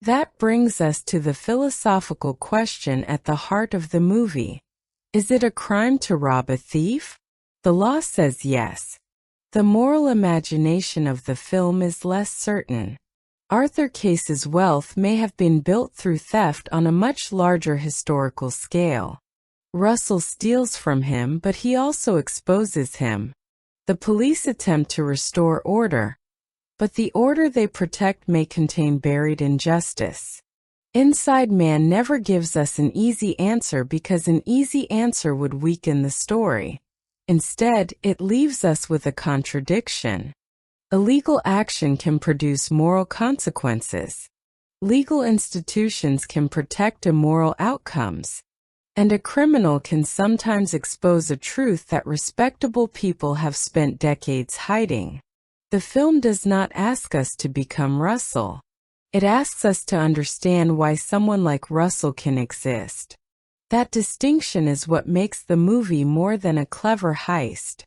That brings us to the philosophical question at the heart of the movie. Is it a crime to rob a thief? The law says yes. The moral imagination of the film is less certain. Arthur Case's wealth may have been built through theft on a much larger historical scale. Russell steals from him, but he also exposes him. The police attempt to restore order, but the order they protect may contain buried injustice. Inside Man never gives us an easy answer because an easy answer would weaken the story. Instead, it leaves us with a contradiction. Illegal action can produce moral consequences. Legal institutions can protect immoral outcomes. And a criminal can sometimes expose a truth that respectable people have spent decades hiding. The film does not ask us to become Russell. It asks us to understand why someone like Russell can exist. That distinction is what makes the movie more than a clever heist.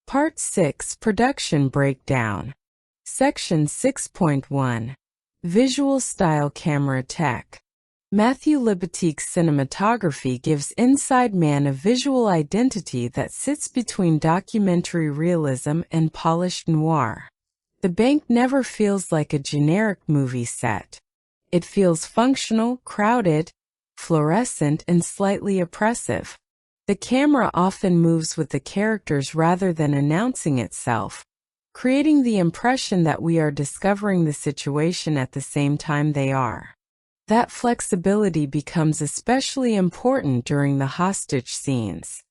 Part 6 Production Breakdown. Section 6.1 Visual Style Camera Tech. Matthew Libatique's cinematography gives Inside Man a visual identity that sits between documentary realism and polished noir. The bank never feels like a generic movie set. It feels functional, crowded, fluorescent, and slightly oppressive. The camera often moves with the characters rather than announcing itself, creating the impression that we are discovering the situation at the same time they are. That flexibility becomes especially important during the hostage scenes.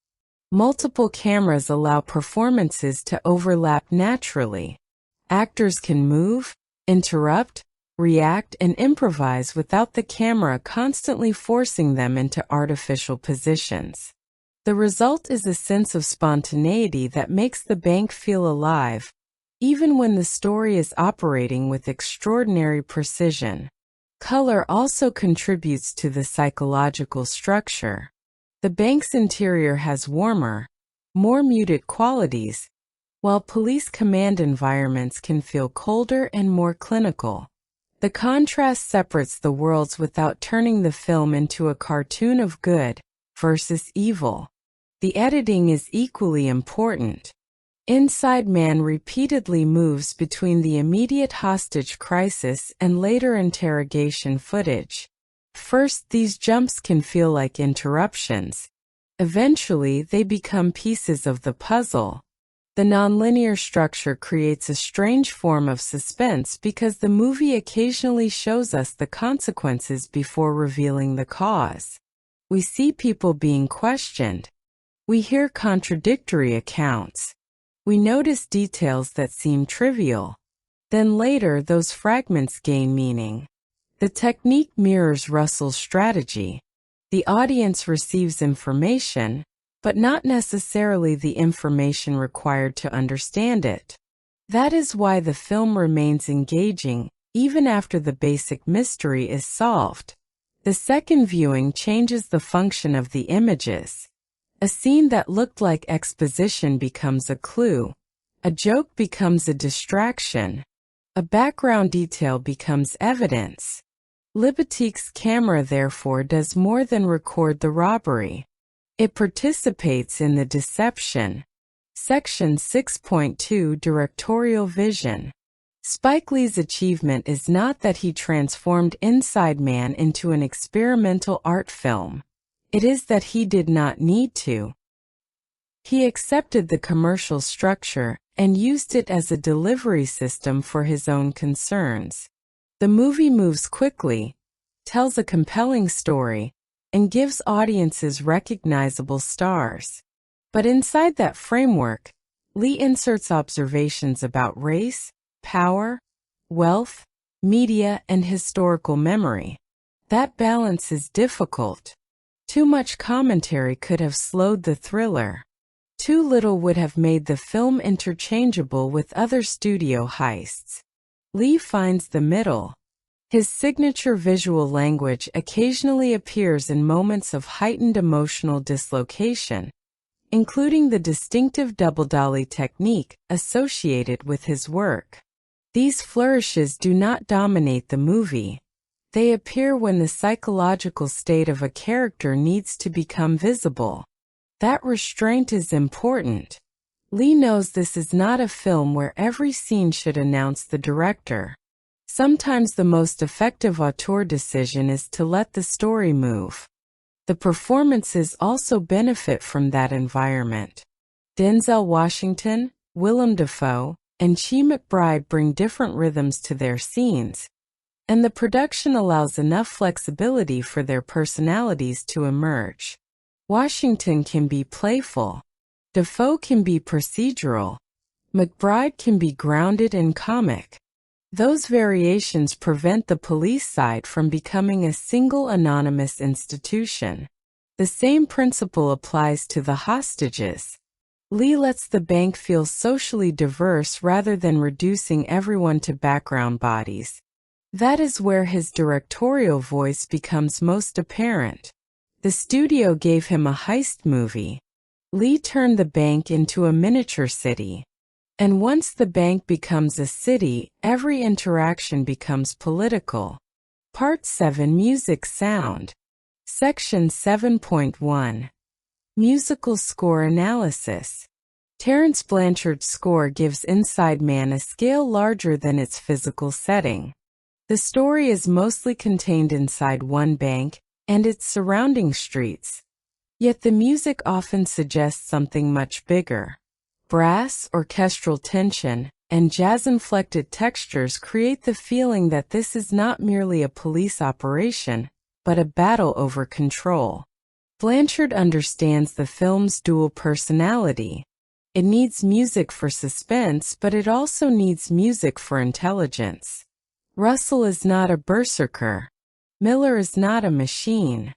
Multiple cameras allow performances to overlap naturally. Actors can move, interrupt, react, and improvise without the camera constantly forcing them into artificial positions. The result is a sense of spontaneity that makes the bank feel alive, even when the story is operating with extraordinary precision. Color also contributes to the psychological structure. The bank's interior has warmer, more muted qualities, while police command environments can feel colder and more clinical. The contrast separates the worlds without turning the film into a cartoon of good versus evil. The editing is equally important. Inside Man repeatedly moves between the immediate hostage crisis and later interrogation footage. First, these jumps can feel like interruptions. Eventually, they become pieces of the puzzle. The nonlinear structure creates a strange form of suspense because the movie occasionally shows us the consequences before revealing the cause. We see people being questioned. We hear contradictory accounts. We notice details that seem trivial. Then later, those fragments gain meaning. The technique mirrors Russell's strategy. The audience receives information, but not necessarily the information required to understand it. That is why the film remains engaging, even after the basic mystery is solved. The second viewing changes the function of the images. A scene that looked like exposition becomes a clue. A joke becomes a distraction. A background detail becomes evidence. Libatique's camera therefore does more than record the robbery. It participates in the deception. Section 6.2 Directorial Vision. Spike Lee's achievement is not that he transformed Inside Man into an experimental art film. It is that he did not need to. He accepted the commercial structure and used it as a delivery system for his own concerns. The movie moves quickly, tells a compelling story, and gives audiences recognizable stars. But inside that framework, Lee inserts observations about race, power, wealth, media, and historical memory. That balance is difficult. Too much commentary could have slowed the thriller. Too little would have made the film interchangeable with other studio heists. Lee finds the middle. His signature visual language occasionally appears in moments of heightened emotional dislocation, including the distinctive double dolly technique associated with his work. These flourishes do not dominate the movie. They appear when the psychological state of a character needs to become visible. That restraint is important. Lee knows this is not a film where every scene should announce the director. Sometimes the most effective auteur decision is to let the story move. The performances also benefit from that environment. Denzel Washington, Willem Dafoe, and Chi McBride bring different rhythms to their scenes, and the production allows enough flexibility for their personalities to emerge. Washington can be playful. Defoe can be procedural. McBride can be grounded and comic. Those variations prevent the police side from becoming a single anonymous institution. The same principle applies to the hostages. Lee lets the bank feel socially diverse rather than reducing everyone to background bodies. That is where his directorial voice becomes most apparent. The studio gave him a heist movie. Lee turned the bank into a miniature city. And once the bank becomes a city, every interaction becomes political. Part 7 Music Sound. Section 7.1 Musical Score Analysis. Terence Blanchard's score gives Inside Man a scale larger than its physical setting. The story is mostly contained inside one bank and its surrounding streets. Yet the music often suggests something much bigger. Brass, orchestral tension, and jazz-inflected textures create the feeling that this is not merely a police operation, but a battle over control. Blanchard understands the film's dual personality. It needs music for suspense, but it also needs music for intelligence. Russell is not a berserker. Miller is not a machine.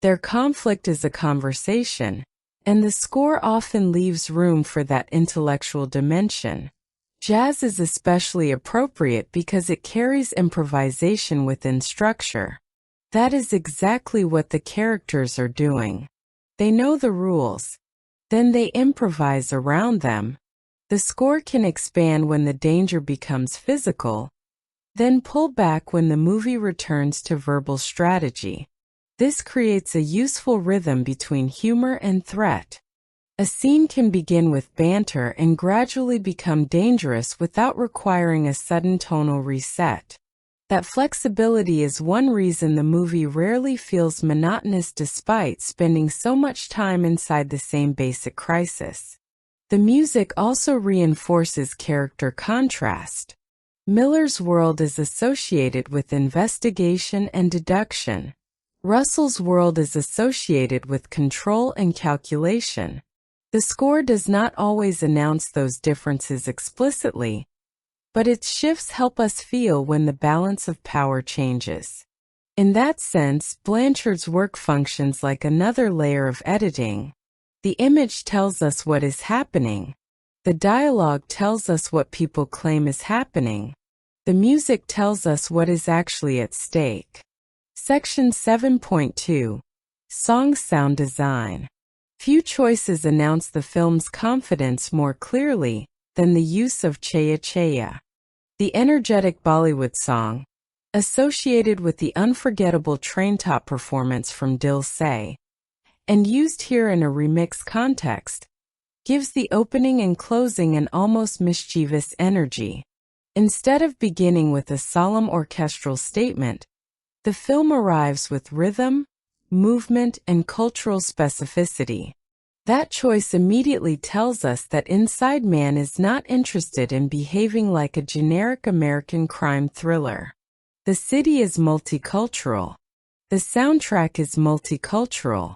Their conflict is a conversation, and the score often leaves room for that intellectual dimension. Jazz is especially appropriate because it carries improvisation within structure. That is exactly what the characters are doing. They know the rules. Then they improvise around them. The score can expand when the danger becomes physical, then pull back when the movie returns to verbal strategy. This creates a useful rhythm between humor and threat. A scene can begin with banter and gradually become dangerous without requiring a sudden tonal reset. That flexibility is one reason the movie rarely feels monotonous despite spending so much time inside the same basic crisis. The music also reinforces character contrast. Miller's world is associated with investigation and deduction. Russell's world is associated with control and calculation. The score does not always announce those differences explicitly, but its shifts help us feel when the balance of power changes. In that sense, Blanchard's work functions like another layer of editing. The image tells us what is happening. The dialogue tells us what people claim is happening. The music tells us what is actually at stake. Section 7.2 Song Sound Design. Few choices announce the film's confidence more clearly than the use of Chaya Chaya. The energetic Bollywood song, associated with the unforgettable train top performance from Dil Se, and used here in a remix context, gives the opening and closing an almost mischievous energy. Instead of beginning with a solemn orchestral statement, the film arrives with rhythm, movement, and cultural specificity. That choice immediately tells us that Inside Man is not interested in behaving like a generic American crime thriller. The city is multicultural. The soundtrack is multicultural.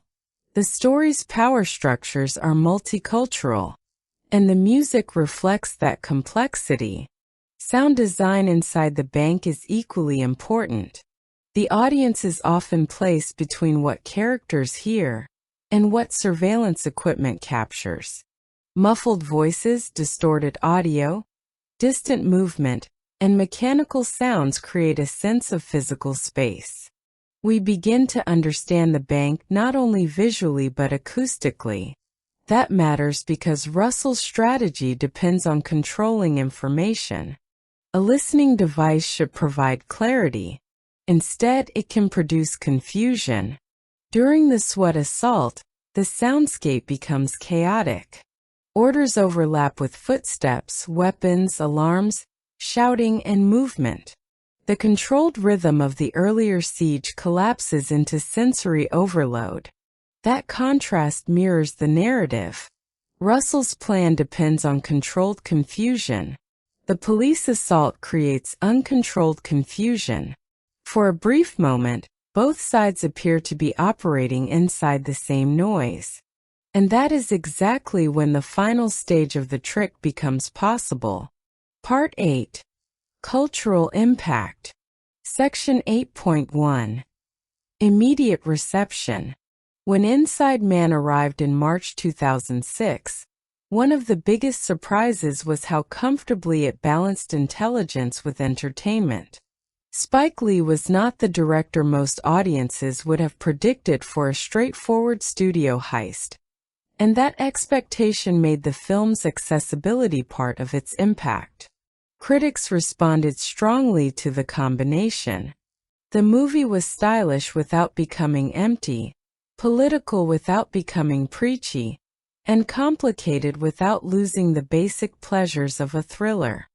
The story's power structures are multicultural. And the music reflects that complexity. Sound design inside the bank is equally important. The audience is often placed between what characters hear and what surveillance equipment captures. Muffled voices, distorted audio, distant movement, and mechanical sounds create a sense of physical space. We begin to understand the bank not only visually but acoustically. That matters because Russell's strategy depends on controlling information. A listening device should provide clarity. Instead, it can produce confusion. During the SWAT assault, the soundscape becomes chaotic. Orders overlap with footsteps, weapons, alarms, shouting, and movement. The controlled rhythm of the earlier siege collapses into sensory overload. That contrast mirrors the narrative. Russell's plan depends on controlled confusion. The police assault creates uncontrolled confusion. For a brief moment, both sides appear to be operating inside the same noise. And that is exactly when the final stage of the trick becomes possible. Part 8. Cultural Impact. Section 8.1. Immediate Reception. When Inside Man arrived in March 2006, one of the biggest surprises was how comfortably it balanced intelligence with entertainment. Spike Lee was not the director most audiences would have predicted for a straightforward studio heist, and that expectation made the film's accessibility part of its impact. Critics responded strongly to the combination. The movie was stylish without becoming empty, political without becoming preachy, and complicated without losing the basic pleasures of a thriller.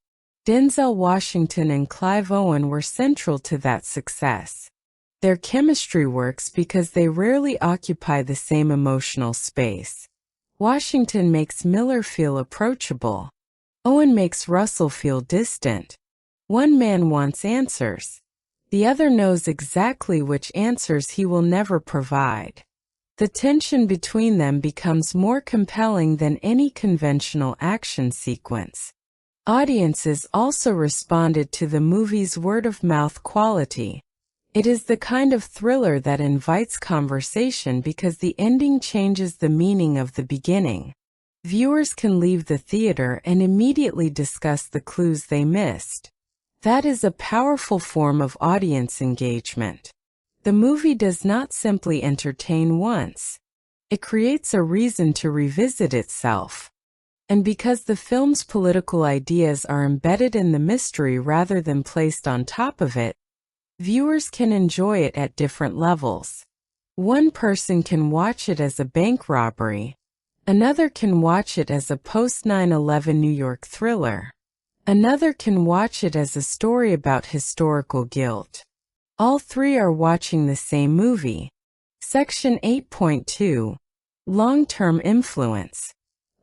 Denzel Washington and Clive Owen were central to that success. Their chemistry works because they rarely occupy the same emotional space. Washington makes Miller feel approachable. Owen makes Russell feel distant. One man wants answers. The other knows exactly which answers he will never provide. The tension between them becomes more compelling than any conventional action sequence. Audiences also responded to the movie's word-of-mouth quality. It is the kind of thriller that invites conversation because the ending changes the meaning of the beginning. Viewers can leave the theater and immediately discuss the clues they missed. That is a powerful form of audience engagement. The movie does not simply entertain once. It creates a reason to revisit itself. And because the film's political ideas are embedded in the mystery rather than placed on top of it, viewers can enjoy it at different levels. One person can watch it as a bank robbery. Another can watch it as a post-9/11 New York thriller. Another can watch it as a story about historical guilt. All three are watching the same movie. Section 8.2. Long-term influence.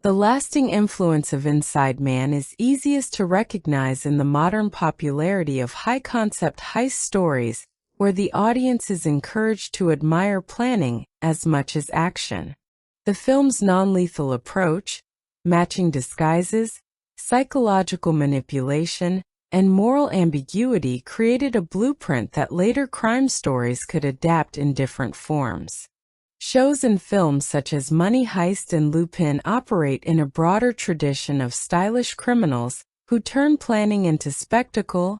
The lasting influence of Inside Man is easiest to recognize in the modern popularity of high-concept heist stories, where the audience is encouraged to admire planning as much as action. The film's non-lethal approach, matching disguises, psychological manipulation, and moral ambiguity created a blueprint that later crime stories could adapt in different forms. Shows and films such as Money Heist and Lupin operate in a broader tradition of stylish criminals who turn planning into spectacle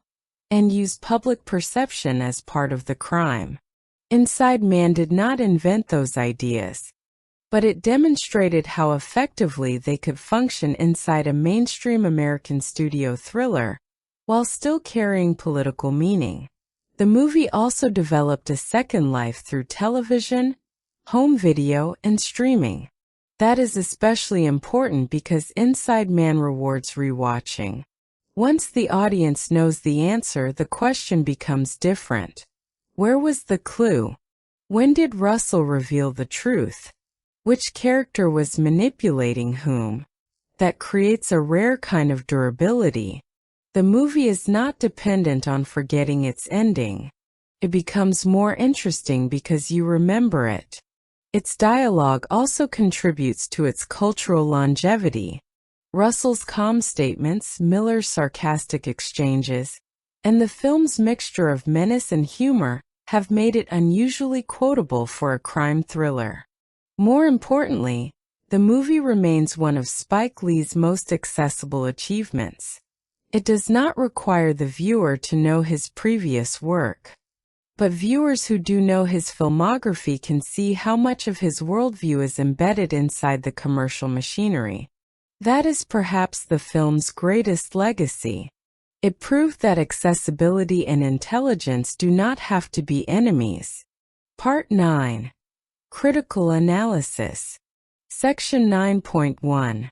and use public perception as part of the crime. Inside Man did not invent those ideas, but it demonstrated how effectively they could function inside a mainstream American studio thriller, while still carrying political meaning. The movie also developed a second life through television, home video, and streaming. That is especially important because Inside Man rewards rewatching. Once the audience knows the answer, the question becomes different. Where was the clue? When did Russell reveal the truth? Which character was manipulating whom? That creates a rare kind of durability. The movie is not dependent on forgetting its ending. It becomes more interesting because you remember it. Its dialogue also contributes to its cultural longevity. Russell's calm statements, Miller's sarcastic exchanges, and the film's mixture of menace and humor have made it unusually quotable for a crime thriller. More importantly, the movie remains one of Spike Lee's most accessible achievements. It does not require the viewer to know his previous work. But viewers who do know his filmography can see how much of his worldview is embedded inside the commercial machinery. That is perhaps the film's greatest legacy. It proved that accessibility and intelligence do not have to be enemies. Part 9. Critical Analysis. Section 9.1.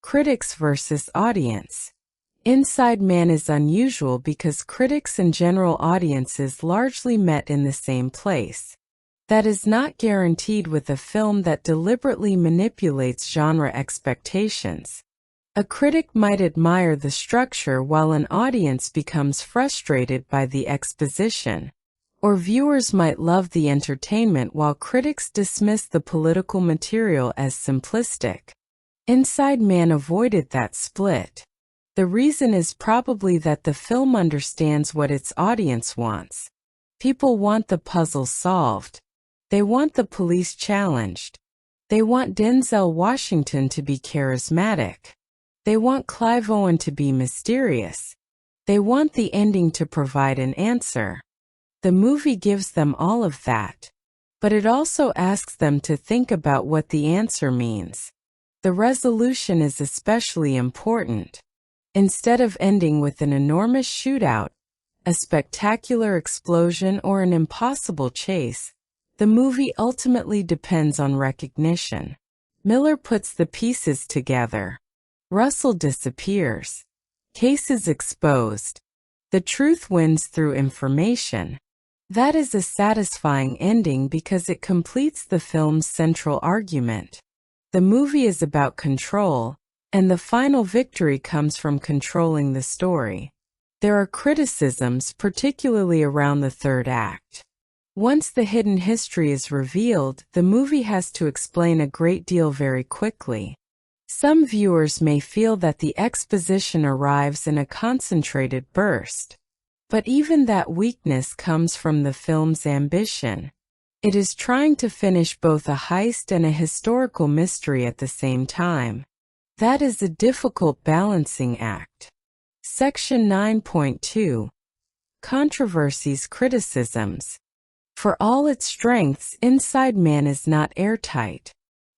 Critics versus Audience. Inside Man is unusual because critics and general audiences largely met in the same place. That is not guaranteed with a film that deliberately manipulates genre expectations. A critic might admire the structure while an audience becomes frustrated by the exposition. Or viewers might love the entertainment while critics dismiss the political material as simplistic. Inside Man avoided that split. The reason is probably that the film understands what its audience wants. People want the puzzle solved. They want the police challenged. They want Denzel Washington to be charismatic. They want Clive Owen to be mysterious. They want the ending to provide an answer. The movie gives them all of that. But it also asks them to think about what the answer means. The resolution is especially important. Instead of ending with an enormous shootout, a spectacular explosion, or an impossible chase, the movie ultimately depends on recognition. Miller puts the pieces together. Russell disappears. Case is exposed. The truth wins through information. That is a satisfying ending because it completes the film's central argument. The movie is about control, and the final victory comes from controlling the story. There are criticisms, particularly around the third act. Once the hidden history is revealed, the movie has to explain a great deal very quickly. Some viewers may feel that the exposition arrives in a concentrated burst. But even that weakness comes from the film's ambition. It is trying to finish both a heist and a historical mystery at the same time. That is a difficult balancing act. Section 9.2. Controversies, criticisms. For all its strengths, Inside Man is not airtight.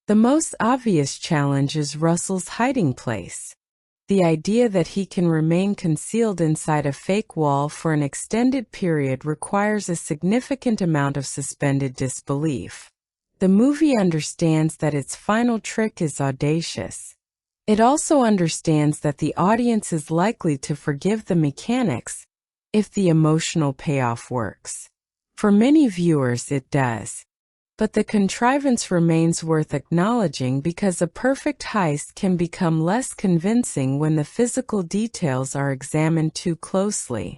The most obvious challenge is Russell's hiding place. The idea that he can remain concealed inside a fake wall for an extended period requires a significant amount of suspended disbelief. The movie understands that its final trick is audacious. It also understands that the audience is likely to forgive the mechanics if the emotional payoff works. For many viewers, it does. But the contrivance remains worth acknowledging because a perfect heist can become less convincing when the physical details are examined too closely.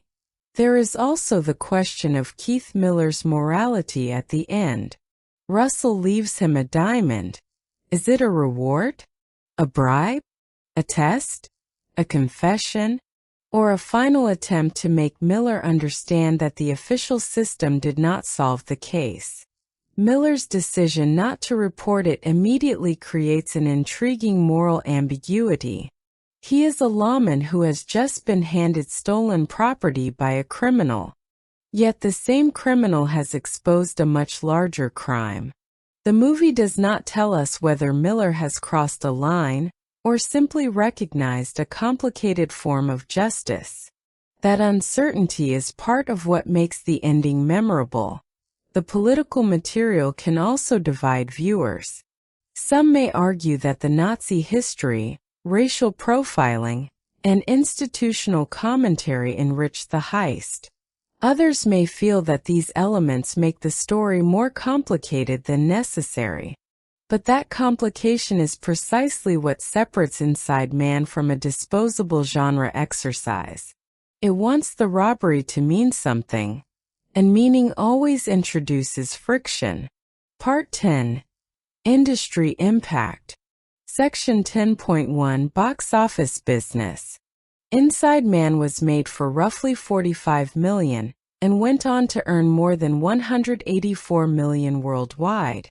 There is also the question of Keith Miller's morality at the end. Russell leaves him a diamond. Is it a reward? A bribe? A test? A confession? Or a final attempt to make Miller understand that the official system did not solve the case? Miller's decision not to report it immediately creates an intriguing moral ambiguity. He is a lawman who has just been handed stolen property by a criminal. Yet the same criminal has exposed a much larger crime. The movie does not tell us whether Miller has crossed a line or simply recognized a complicated form of justice. That uncertainty is part of what makes the ending memorable. The political material can also divide viewers. Some may argue that the Nazi history, racial profiling, and institutional commentary enrich the heist. Others may feel that these elements make the story more complicated than necessary. But that complication is precisely what separates Inside Man from a disposable genre exercise. It wants the robbery to mean something, and meaning always introduces friction. Part 10. Industry Impact. Section 10.1 Box Office Business. Inside Man was made for roughly $45 million and went on to earn more than $184 million worldwide,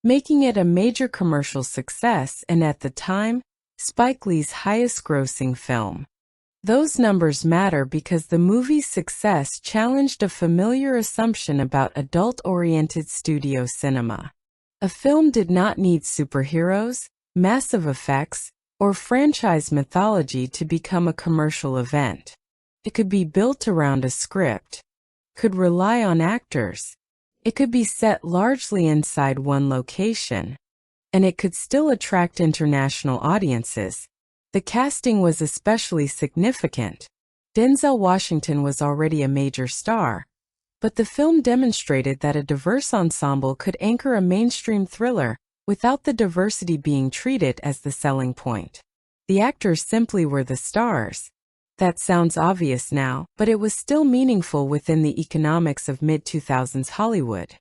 making it a major commercial success and, at the time, Spike Lee's highest-grossing film. Those numbers matter because the movie's success challenged a familiar assumption about adult-oriented studio cinema. A film did not need superheroes, massive effects, or franchise mythology to become a commercial event. It could be built around a script, could rely on actors, it could be set largely inside one location, and it could still attract international audiences. The casting was especially significant. Denzel Washington was already a major star, but the film demonstrated that a diverse ensemble could anchor a mainstream thriller without the diversity being treated as the selling point. The actors simply were the stars. That sounds obvious now, but it was still meaningful within the economics of mid-2000s Hollywood.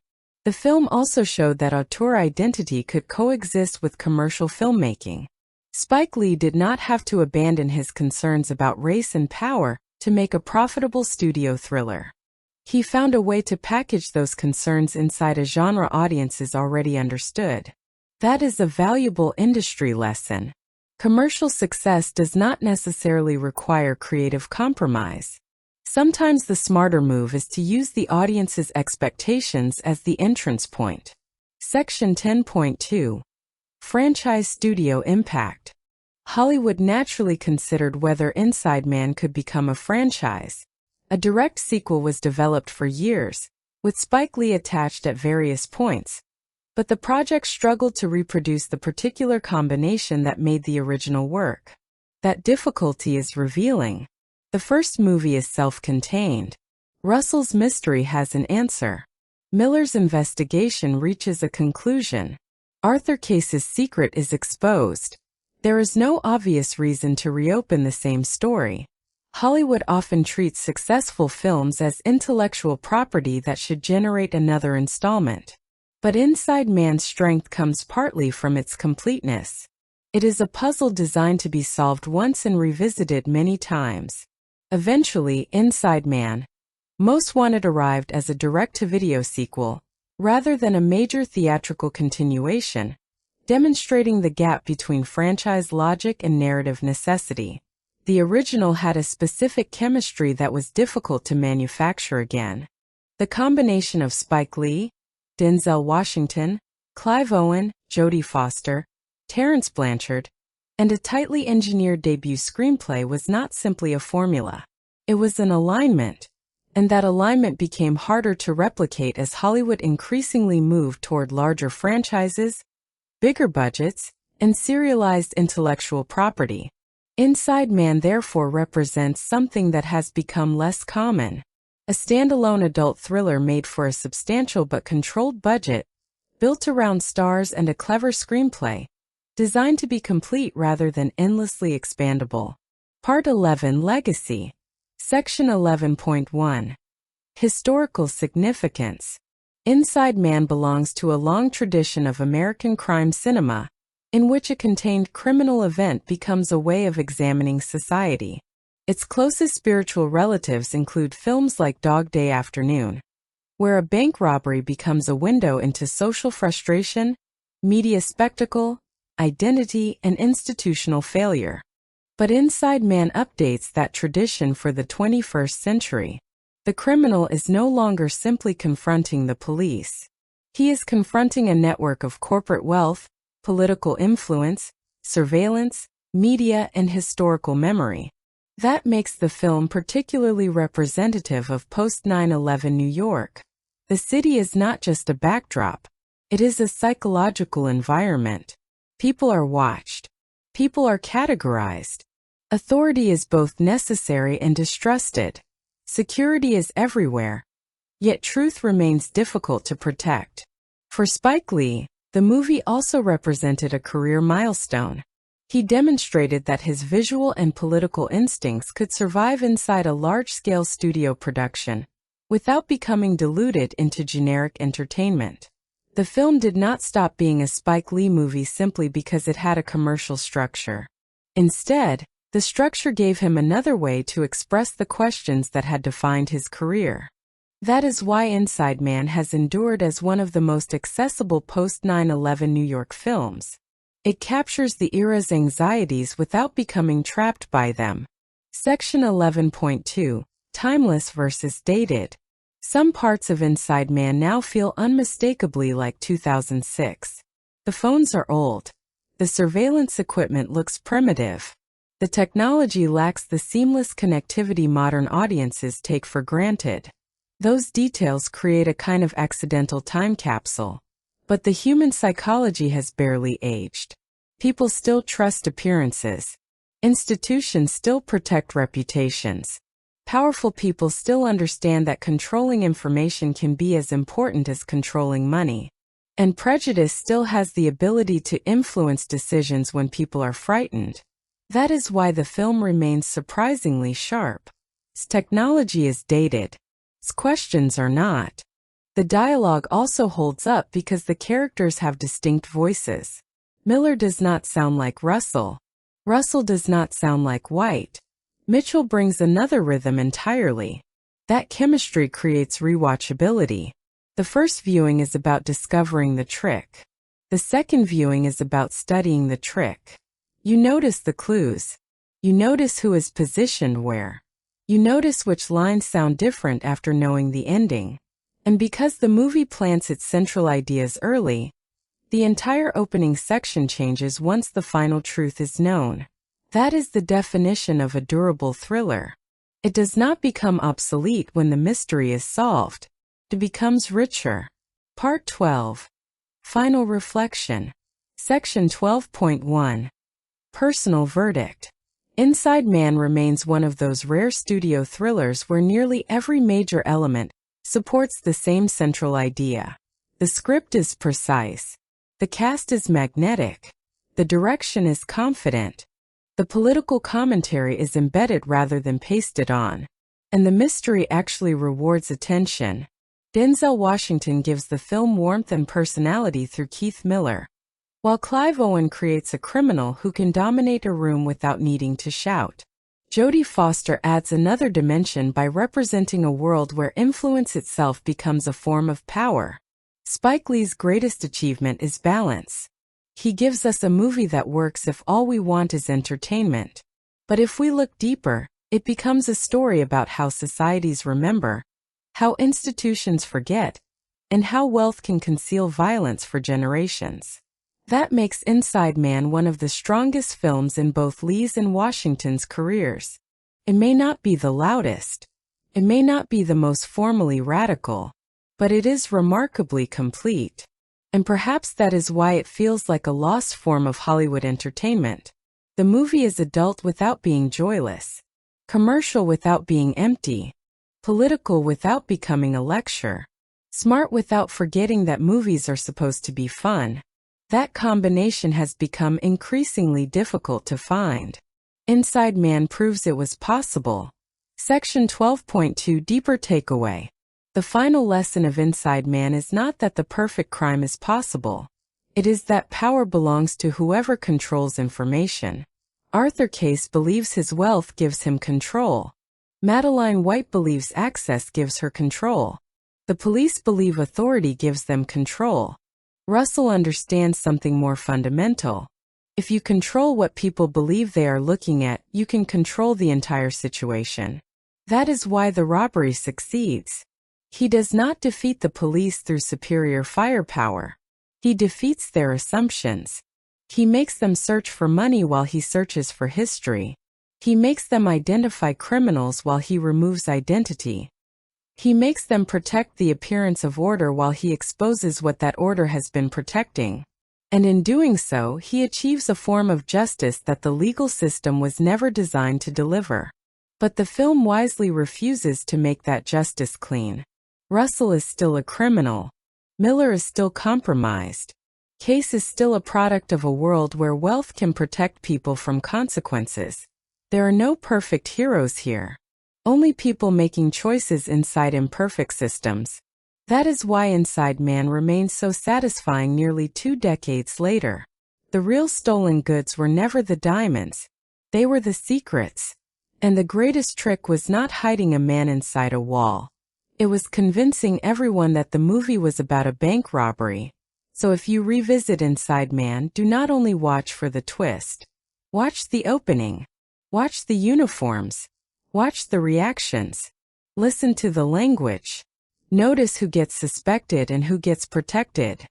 The film also showed that auteur identity could coexist with commercial filmmaking. Spike Lee did not have to abandon his concerns about race and power to make a profitable studio thriller. He found a way to package those concerns inside a genre audiences already understood. That is a valuable industry lesson. Commercial success does not necessarily require creative compromise. Sometimes the smarter move is to use the audience's expectations as the entrance point. Section 10.2. Franchise Studio Impact. Hollywood naturally considered whether Inside Man could become a franchise. A direct sequel was developed for years, with Spike Lee attached at various points, but the project struggled to reproduce the particular combination that made the original work. That difficulty is revealing. The first movie is self-contained. Russell's mystery has an answer. Miller's investigation reaches a conclusion. Arthur Case's secret is exposed. There is no obvious reason to reopen the same story. Hollywood often treats successful films as intellectual property that should generate another installment. But Inside Man's strength comes partly from its completeness. It is a puzzle designed to be solved once and revisited many times. Eventually, Inside Man, most wanted, arrived as a direct-to-video sequel, rather than a major theatrical continuation, demonstrating the gap between franchise logic and narrative necessity. The original had a specific chemistry that was difficult to manufacture again. The combination of Spike Lee, Denzel Washington, Clive Owen, Jodie Foster, Terrence Blanchard, and a tightly engineered debut screenplay was not simply a formula. It was an alignment, and that alignment became harder to replicate as Hollywood increasingly moved toward larger franchises, bigger budgets, and serialized intellectual property. Inside Man therefore represents something that has become less common. A standalone adult thriller made for a substantial but controlled budget, built around stars and a clever screenplay, designed to be complete rather than endlessly expandable. Part 11 Legacy. Section 11.1. Historical Significance. Inside Man belongs to a long tradition of American crime cinema, in which a contained criminal event becomes a way of examining society. Its closest spiritual relatives include films like Dog Day Afternoon, where a bank robbery becomes a window into social frustration, media spectacle, identity, and institutional failure. But Inside Man updates that tradition for the 21st century. The criminal is no longer simply confronting the police. He is confronting a network of corporate wealth, political influence, surveillance, media, and historical memory. That makes the film particularly representative of post-9/11 New York. The city is not just a backdrop. It is a psychological environment. People are watched. People are categorized. Authority is both necessary and distrusted. Security is everywhere. Yet truth remains difficult to protect. For Spike Lee, the movie also represented a career milestone. He demonstrated that his visual and political instincts could survive inside a large-scale studio production, without becoming diluted into generic entertainment. The film did not stop being a Spike Lee movie simply because it had a commercial structure. Instead, the structure gave him another way to express the questions that had defined his career. That is why Inside Man has endured as one of the most accessible post-9/11 New York films. It captures the era's anxieties without becoming trapped by them. Section 11.2. Timeless versus dated. Some parts of Inside Man now feel unmistakably like 2006. The phones are old. The surveillance equipment looks primitive. The technology lacks the seamless connectivity modern audiences take for granted. Those details create a kind of accidental time capsule. But the human psychology has barely aged. People still trust appearances. Institutions still protect reputations. Powerful people still understand that controlling information can be as important as controlling money. And prejudice still has the ability to influence decisions when people are frightened. That is why the film remains surprisingly sharp. Its technology is dated. Its questions are not. The dialogue also holds up because the characters have distinct voices. Miller does not sound like Russell. Russell does not sound like White. Mitchell brings another rhythm entirely. That chemistry creates rewatchability. The first viewing is about discovering the trick. The second viewing is about studying the trick. You notice the clues. You notice who is positioned where. You notice which lines sound different after knowing the ending. And because the movie plants its central ideas early, the entire opening section changes once the final truth is known. That is the definition of a durable thriller. It does not become obsolete when the mystery is solved. It becomes richer. Part 12. Final Reflection. Section 12.1. Personal Verdict. Inside Man remains one of those rare studio thrillers where nearly every major element supports the same central idea. The script is precise. The cast is magnetic. The direction is confident. The political commentary is embedded rather than pasted on. And the mystery actually rewards attention. Denzel Washington gives the film warmth and personality through Keith Miller, while Clive Owen creates a criminal who can dominate a room without needing to shout. Jodie Foster adds another dimension by representing a world where influence itself becomes a form of power. Spike Lee's greatest achievement is balance. He gives us a movie that works if all we want is entertainment. But if we look deeper, it becomes a story about how societies remember, how institutions forget, and how wealth can conceal violence for generations. That makes Inside Man one of the strongest films in both Lee's and Washington's careers. It may not be the loudest. It may not be the most formally radical. But it is remarkably complete. And perhaps that is why it feels like a lost form of Hollywood entertainment. The movie is adult without being joyless, commercial without being empty, political without becoming a lecture, smart without forgetting that movies are supposed to be fun. That combination has become increasingly difficult to find. Inside Man proves it was possible. Section 12.2 Deeper Takeaway. The final lesson of Inside Man is not that the perfect crime is possible. It is that power belongs to whoever controls information. Arthur Case believes his wealth gives him control. Madeline White believes access gives her control. The police believe authority gives them control. Russell understands something more fundamental. If you control what people believe they are looking at, you can control the entire situation. That is why the robbery succeeds. He does not defeat the police through superior firepower. He defeats their assumptions. He makes them search for money while he searches for history. He makes them identify criminals while he removes identity. He makes them protect the appearance of order while he exposes what that order has been protecting. And in doing so, he achieves a form of justice that the legal system was never designed to deliver. But the film wisely refuses to make that justice clean. Russell is still a criminal. Miller is still compromised. Case is still a product of a world where wealth can protect people from consequences. There are no perfect heroes here. Only people making choices inside imperfect systems. That is why Inside Man remains so satisfying nearly 2 decades later. The real stolen goods were never the diamonds. They were the secrets. And the greatest trick was not hiding a man inside a wall. It was convincing everyone that the movie was about a bank robbery. So if you revisit Inside Man, do not only watch for the twist. Watch the opening. Watch the uniforms. Watch the reactions. Listen to the language. Notice who gets suspected and who gets protected.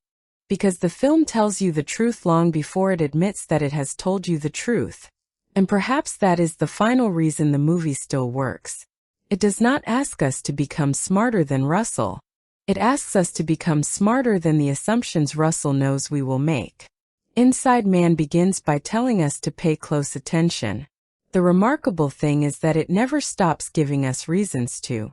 Because the film tells you the truth long before it admits that it has told you the truth. And perhaps that is the final reason the movie still works. It does not ask us to become smarter than Russell. It asks us to become smarter than the assumptions Russell knows we will make. Inside Man begins by telling us to pay close attention. The remarkable thing is that it never stops giving us reasons to.